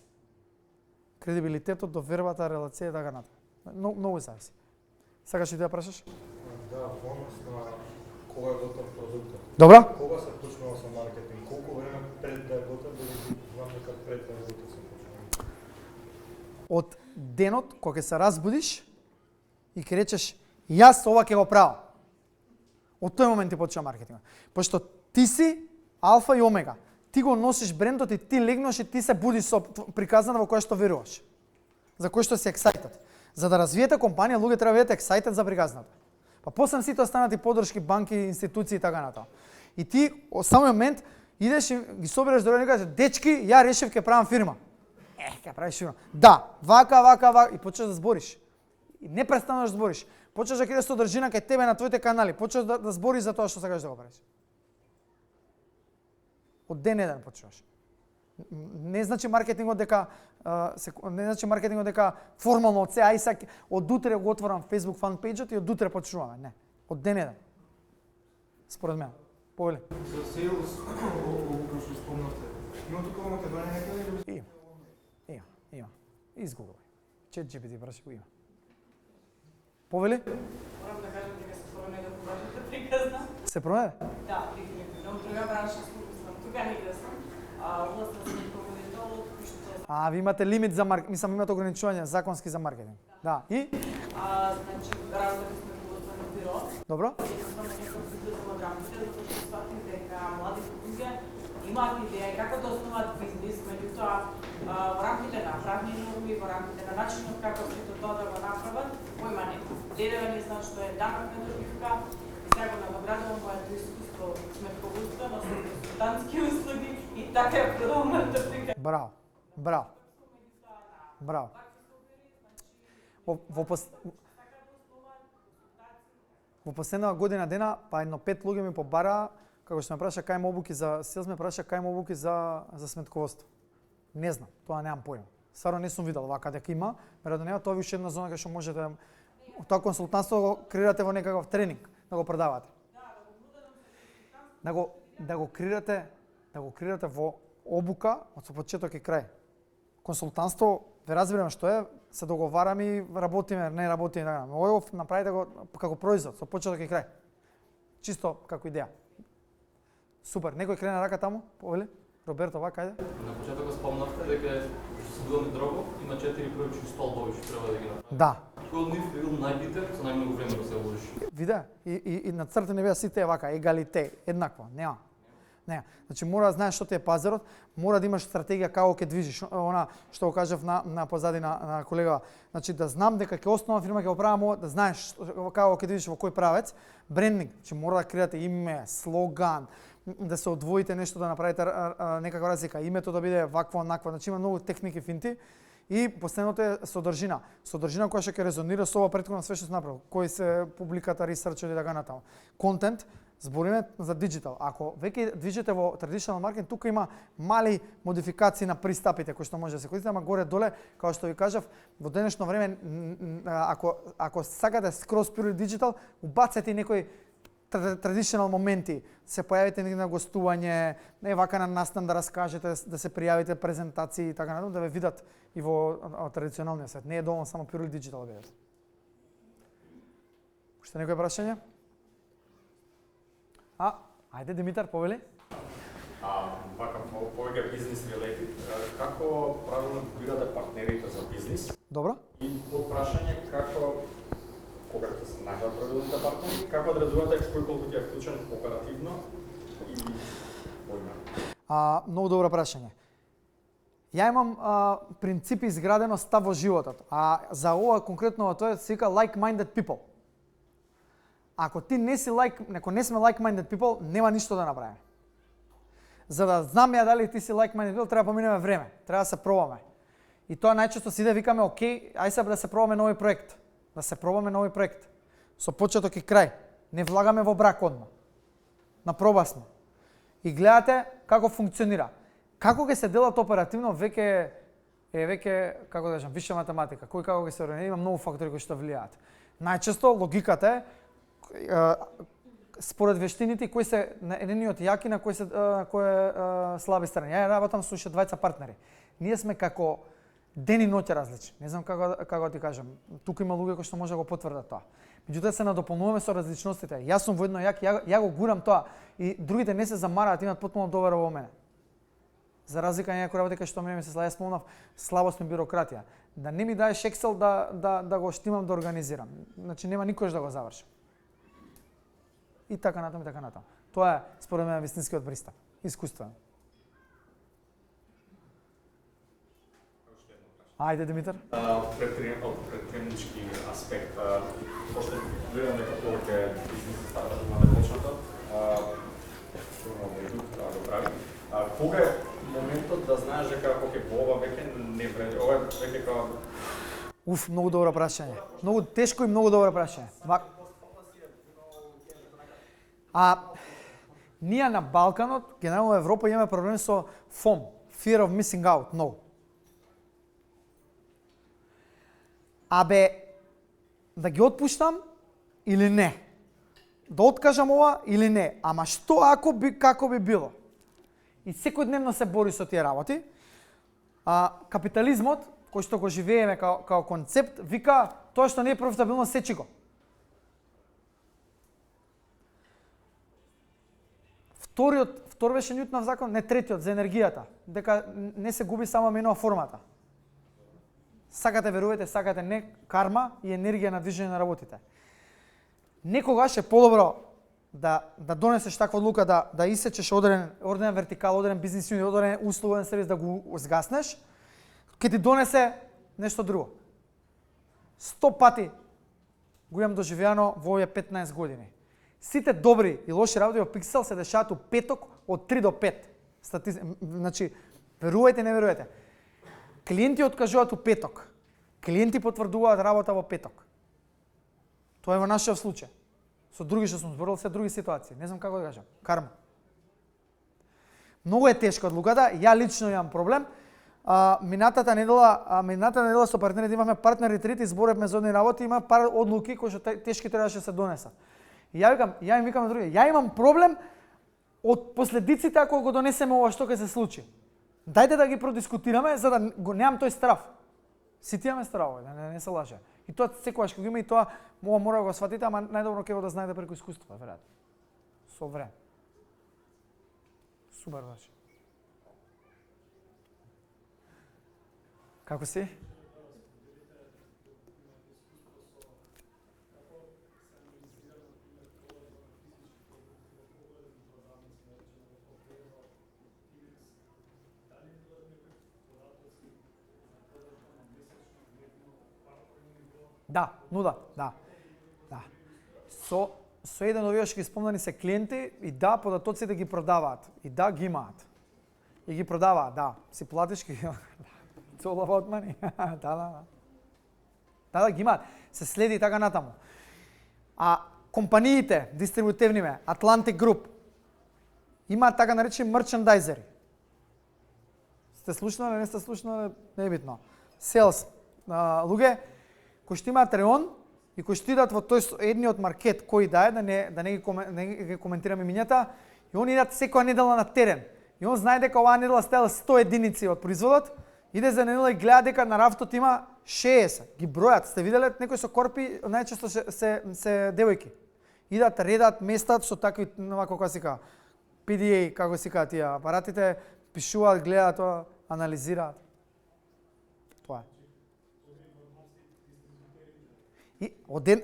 Кредибилитетот, довербата, релација, така натаму. Многу зависи. Сакаш и да ја прашаш? Да, бонус на кога е готов продуктот. Добро? Кога се почнува со маркетинг? Колку време пред да е готов, да ви знам дека пред да е готов се почнува? Од денот кога ќе се разбудиш и ќе речеш: "Јас ова ќе го правам." Од тој момент ти почнува маркетингот. Пошто ти си алфа и омега. Ти го носиш брендот и ти легнеш и ти се будиш со приказната во која што веруваш. За кој што си excited. За да развиете компанија, луѓе треба да бидете excited за приказната. Па после сите останати поддршки, банки, институции и така натаму. И ти во самиот момент идеш и ги собираш до и кажеш: "Дечки, ја решив ќе правам фирма." Ќе правиш фирма. Да, вака и почнеш да збориш. И непрестанно да збориш. Почнеш да кидеш содржина кај тебе на твоите канали, почнеш да збориш за тоа што сакаш да го правиш. Од ден еден почнуваш. Не значи маркетингот дека формално од се од утре го отворам Facebook фан пејџот и од утре почнуваме. Не, од ден еден. Според мене. Повели. За селс, како што спомнате, има тука во Македонија некаде или? Има. Изгуглај. ChatGPT праши го има. Повели? Морам да кажам дека се промене вашата приказна. Се промене? Да, дефинитивно. Друга бранша тука негде сум. Областна сум руководител, кој што А, ви имате лимит за маркетинг, мислам имате ограничување законски за маркетинг. Да. И? Значи, работели сме во одвоено биро. Добро. Едноставно некој бидува границите, затоа што сватим дека младите луѓе имаат идеја како да основаат бизнис, меѓутоа во рамките на правни норми, во рамките на начинот како сите тоа да го направат, појма нема. Дедева не знае што е данок на добивка, и сега го надоградувам моето искуство сметководство, но со консултантски услуги и така ја продолжувам да прикажам. Браво. Браво. Браво. Во последнава година дена, па едно 5 луѓе ми побараа, како што ме праша кај обуки за селс, ме праша кај обуки за сметководство. Не знам, тоа немам појма. Стварно не сум видел вака дека има, веројатно нема, тоа више една зона кај што можете тоа консултантство го креирате во некаков тренинг, да го продавате. Да го креирате во обука од со почеток и крај. Консултантство, ве разбираме што е, се договараме и работиме, не работиме, така. Но ово направите го како производ, со почеток и крај. Чисто како идеја. Супер, некој крена рака таму? Повели? Роберто, вака, ајде. На почетокот спомнавте дека што се бидоме дробо, има 4 првични столбови што треба да ги направи. Да. Кој од нив бил најбитен, со најмногу време да се вложи? Виде, и нацртени беа сите вака, егалите, еднакво, нема. Не, значи мора да знаеш што ти е пазарот, мора да имаш стратегија како ќе движиш. Она што го кажав на позади на колега, значи да знам дека ќе основна фирма ќе го правам, да знаеш како ќе движиш во кој правец, брендинг, значи мора да креирате име, слоган, да се одвоите нешто, да направите некаква разлика, името да биде вакво, онакво, значи има многу техники, финти. И последното е содржина. Содржина која ќе резонира со ова претходно све што се направил. Кои се публиката, ресерч или така натаму. Контент, збориме за диджитал. Ако веќе движите во традиционал маркетинг, тука има мали модификации на пристапите кои што може да се користите, ама горе доле, како што ви кажав, во денешно време ако сакате скроз пури диджитал, убацете некои традиционал моменти, се појавите на гостување, не вака на настан да раскажете, да се пријавите презентации и така натаму, да ве видат и во традиционалниот свет. Не е доволно само purely digital да бидат. Уште некој прашање? Ајде Димитар, повели. Вака повеќе бизнес related. Како правилно бирате партнерите за бизнис? Добро. И под прашање како кога ќе се најдат правилните партнери, како одредувате кој колку ќе е вклучен оперативно и појма? Многу добро прашање. Ја имам принципи изградено став во животот, а за ова конкретно тоа се вика like-minded people. Ако ти не си ако не сме like-minded people, нема ништо да направиме. За да знам ја дали ти си like-minded people, треба да поминеме време, треба да се пробаме. И тоа најчесто си да викаме, окей, ај сега да се пробаме нови проект. Да се пробаме нови проект. Со почеток и крај. Не влагаме во брак одма. На проба сме. И гледате како функционира. Како ќе се делат оперативно, веќе како да кажам, више математика. Кој како ќе се организира, има многу фактори кои што влијаат. Најчесто логиката е според вештините кои се едниот јаки, на кои се слаби страни. Ја работам со уште двајца партнери. Ние сме како ден и ноќ различни. Не знам како ти кажам. Тука има луѓе кои што може да го потврдат тоа. Меѓутоа се надополнуваме со различностите. Јас сум во едно јак, ја го гурам тоа и другите не се замараат, имаат потполно довера во мене. За разлика на некои работи кај што мене се слаја спомнав, слабост ми бирократија. Да не ми даеш Excel да го штимам да организирам. Значи нема никош да го завршам. И така натаму, и така натаму. Тоа е според мене вистинскиот пристап. Искуствено. Ајде, Димитар. Предприемнички аспект, пошто гледам дека повеќе бизнис стартапи на почнато, да го прави. Кога е моментот да знаеш дека ќе ова веќе не вреди, ова е веќе као... Многу добро прашање. Многу тешко и многу добро прашање. Ние на Балканот, генерално во Европа, имаме проблем со FOM, Fear of Missing Out, многу. Да ги отпуштам или не? Да откажам ова или не? Ама што како би било? И секојдневно се бори со тие работи. Капитализмот, кој што го живееме као концепт, вика тоа што не е профитабилно сечи го. втор беше Њутонов закон, не третиот за енергијата, дека не се губи само менува формата. Сакате верувате, сакате не, карма и енергија на движење на работите. Некогаш е подобро да донесеш таква одлука, да исечеш одреден вертикал, одреден бизнис юнит, одреден услуген сервис, да го згаснеш, ќе ти донесе нешто друго. 100 пати го имам доживеано во овие 15 години. Сите добри и лоши работи во Pixel се дешаваат у петок од 3 до 5. Значи, верувајте, не верувајте. Клиенти откажуваат у петок. Клиенти потврдуваат работа во петок. Тоа е во нашиот случај. Со други што сум зборил, се други ситуации. Не знам како да кажам. Карма. Многу е тешка одлуката. Ја лично имам проблем. Минатата недела со партнерите имавме партнер ретрит и зборевме за одни работи, има пар одлуки кои што тешки требаше да се донесат. И ја им викам на други, ја имам проблем од последиците ако го донесеме ова што ќе се случи. Дајте да ги продискутираме за да го немам тој страв. Сите имаме стравови, не се лаже. И тоа секогаш кога има и тоа мора да го сватите, ама најдобро ќе го да знаете преку искуство, веројатно. Со време. Супер значи. Како си? Да, нуда, да. Со еден од овие што ги спомнани се клиенти и да, податоците ги продаваат. И да, ги имаат. И ги продаваат, да. Си платиш ги. It's all about money. Да, ги имаат. Се следи така натаму. А компаниите, дистрибутивниве, Atlantic Group, имаат така наречени мерчендайзери. Сте слушнали, не сте слушнали, не е битно. Селс, луѓе, кои што имаат реон и кои што идат во тој едниот маркет кој да не ги коментираме имињата, и они идат секоја недела на терен. И он знае дека оваа недела стела 100 единици од производот, иде за недела и гледа дека на рафтот има 60. Ги бројат. Сте виделе некои со корпи, најчесто се девојки. Идат, редат, местат со такви, како се кажа, PDA, како се кажа тие апаратите, пишуваат, гледаат тоа, анализираат. Тоа е. И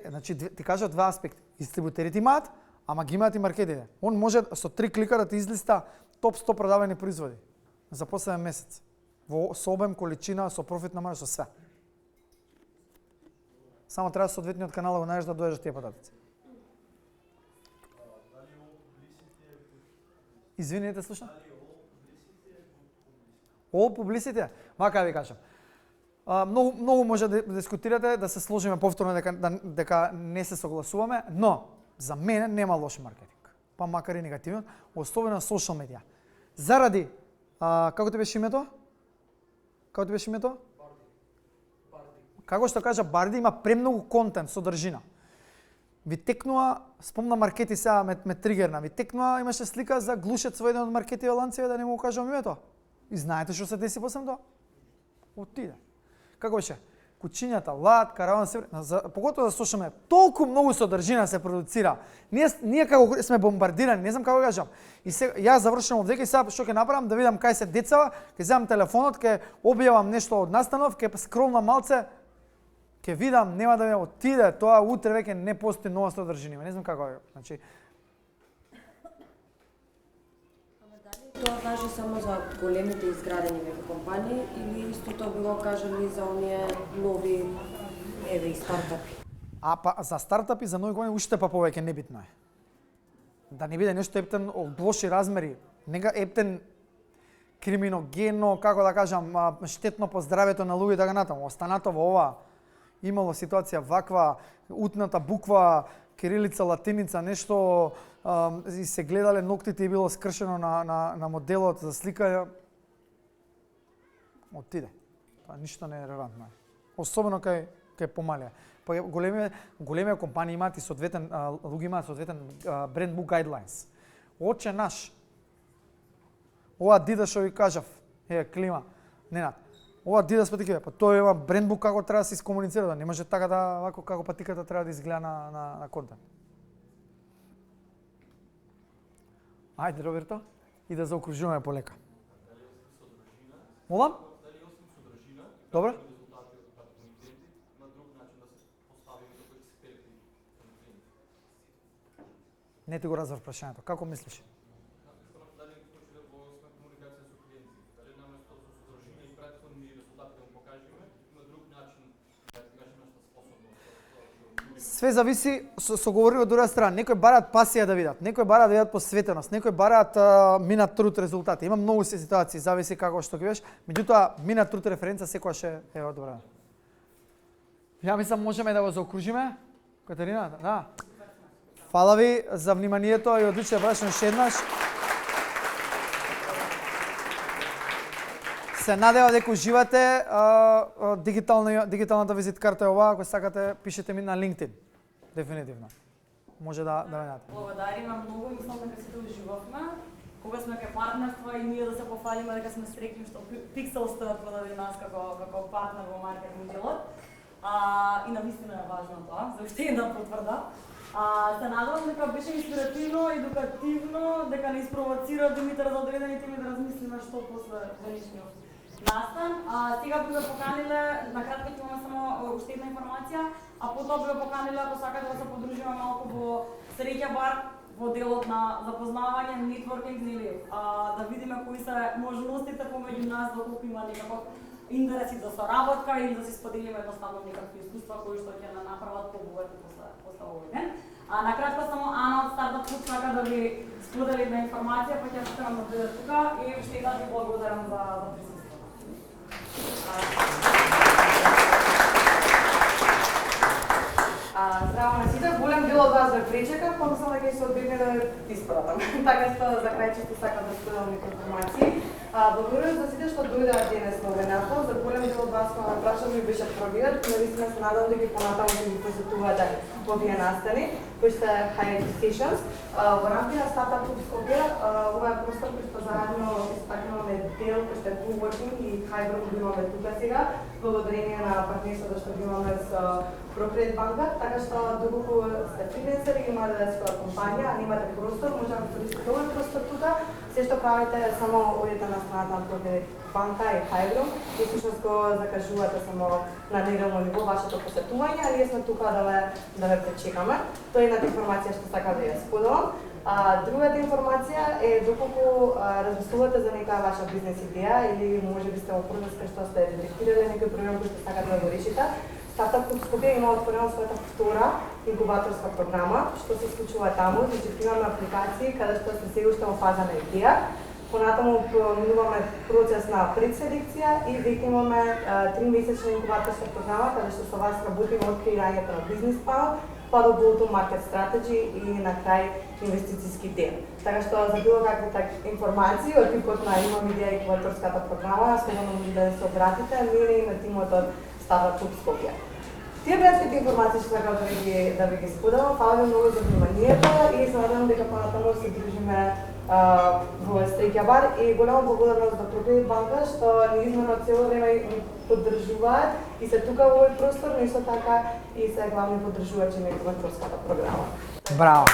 значи ти кажа два аспекти. Дистрибутерите имаат, ама ги имаат и маркетите. Он може со 3 клика да ти излиста топ 100 продавани производи за последен месец. Со обем, количина, со профитна маржа, со све. Само треба соодветниот канал да го најдеш да дојдеш тие податоци. Извинете, слушам. All publicity? Вака ви кажам. Многу може да дискутирате, да се сложиме повторно дека не се согласуваме, но за мене нема лош маркетинг. Па макар и негативен, особено социјал медија. Заради, како ти беше името? Како што кажа Барди, има премногу контент, содржина. Ви текнува, спомна маркети сега ме тригерна, ви текнува, имаше слика за глушец во еден од маркетиве ланцеве, да не му кажам името. И знаете што се деси после тоа? Отиде. Како беше? Кучињата, лад, караван се, поготово да слушаме, толку многу содржина се продуцира. Ние како сме бомбардирани, не знам како кажам. И сега јас завршувам овде и сега што ќе направам да видам кај се децава, ќе земам телефонот, ќе објавам нешто од настанов, ќе скролнам малце, ќе видам, нема да ме отиде, тоа утре веќе не постои нова содржина. Не знам како е. Значи Тоа важи само за големите изградени мегакомпании или истото било кажано и за оние нови и стартапи? За стартапи, за нови компании уште па повеќе небитно е. Да не биде нешто ептен од лоши размери, нега ептен криминогенно, како да кажам, штетно по здравјето на луѓе така натаму. Останато во ова имало ситуација ваква, утната буква, кирилица, латиница, нешто и се гледале ноктите и било скршено на моделот за сликање. Отиде. Тоа ништо не е релевантно. Особено кај помалија. Па големи компании имаат и соодветен луѓе имаат соодветен бренд book guidelines. Оче наш. Ова Adidas што ви кажав, клима, Ненад. Ова Adidas патикива, па тоа е бренд book како треба да се искомуницира, да не може така да вако како патиката треба да изгледа на контент. Ајде, Роберто. и да заокружуваме полека. Молам? Добре? Не ти го разбрав прашањето. Како мислиш? Све зависи со говори од друга страна. Некои бараат пасија да видат, некои бараат да видат посветеност, некои бараат минат труд резултати. Има многу ситуации, зависи како што ги веш, меѓутоа минат труд референца секогаш е одобрена. Ја мислам можеме да го заокружиме. Катерина, да. Фала ви за вниманието и одлично прашање уште еднаш. Се надевам дека уживате. Дигиталната визит карта е оваа, ако сакате пишете ми на LinkedIn. Дефинитивно. Може да ме најдете. Благодариме многу, мислам дека сите уживавме. Кога сме кај партнерства и ние да се пофалиме дека сме среќни што Pixel стојат подади нас како партнер во маркетинг делот. И навистина е важно тоа, за уште една потврда. Се надевам дека беше инспиративно, едукативно, дека не испровоцира Димитар за одредени теми да размислиме што после денешниот настан. Сега би ве поканиле, на кратко ќе имаме само уште една информација, а потоа би ве поканиле ако сакате да се подружиме малку во Среќа бар, во делот на запознавање, нетворкинг, нели, да видиме кои се можностите помеѓу нас, доколку има некаков интереси за соработка или да се споделиме едноставно некакви искуства кои што ќе направат побогати после овој ден. На кратко само Ана од Стартап Клуб сака да ви сподели една информација, па ќе оставам да биде тука и уште еднаш ви благодарам за присуствието. Здраво на сите, голем дел од вас ве пречекав, помислам дека ќе се одбегне да испратам. Така што за крај чисто сакам да споделам некои информации. Благодарам за сите што дојдоа денес на венато, за голем дел од вас која прашам ми беше првиот, навистина се надам дека понатаму ќе ги посетувате овие настани, кои се High Sessions. Во рамките на Startup Club Скопје, ова е простор кој што заедно истакнуваме дел кој што е coworking и hybrid го имаме тука сега, благодарение на партнерството што го имаме со Procredit банка, така што доколку сте фрилансери, имате своја компанија, а немате простор, може да користите овој простор тука. Се што правите само одите на страната на Procredit банка и Hybrid и всушност го закажувате само на неделно ниво вашето посетување, а ние сме тука да ве пречекаме. Тоа е едната информација што сакам да ја споделам. Другата информација е доколку размислувате за нека ваша бизнес идеја или може би сте во процес кај што сте детектирале некој проблем кој што сакате да го решите, Startup Club Скопје има отворена својата втора инкубаторска програма, што се случува таму, значи имаме апликации каде што сте се уште во фаза на идеја. Понатаму минуваме процес на предселекција и веќе имаме 3-месечна инкубаторска програма каде што со вас работиме од креирањето на бизнис план, па до go-to-market strategy и на крај инвестициски дел. Така што за било каква информација од типот на имам идеја инкубаторската програма, слободно може да се обратите, ние и на тимот од Startup Club Скопје. Тие беа сите информации што сакам да ви ги споделам. Фала ви многу за вниманието и се надевам дека понатаму се дружиме во Среќа бар и голема благодарност за Procredit банка што неизменно цело време ни поддржуваат и се тука во овој простор, но исто така и се главни поддржувачи на инкубаторската програма. Браво!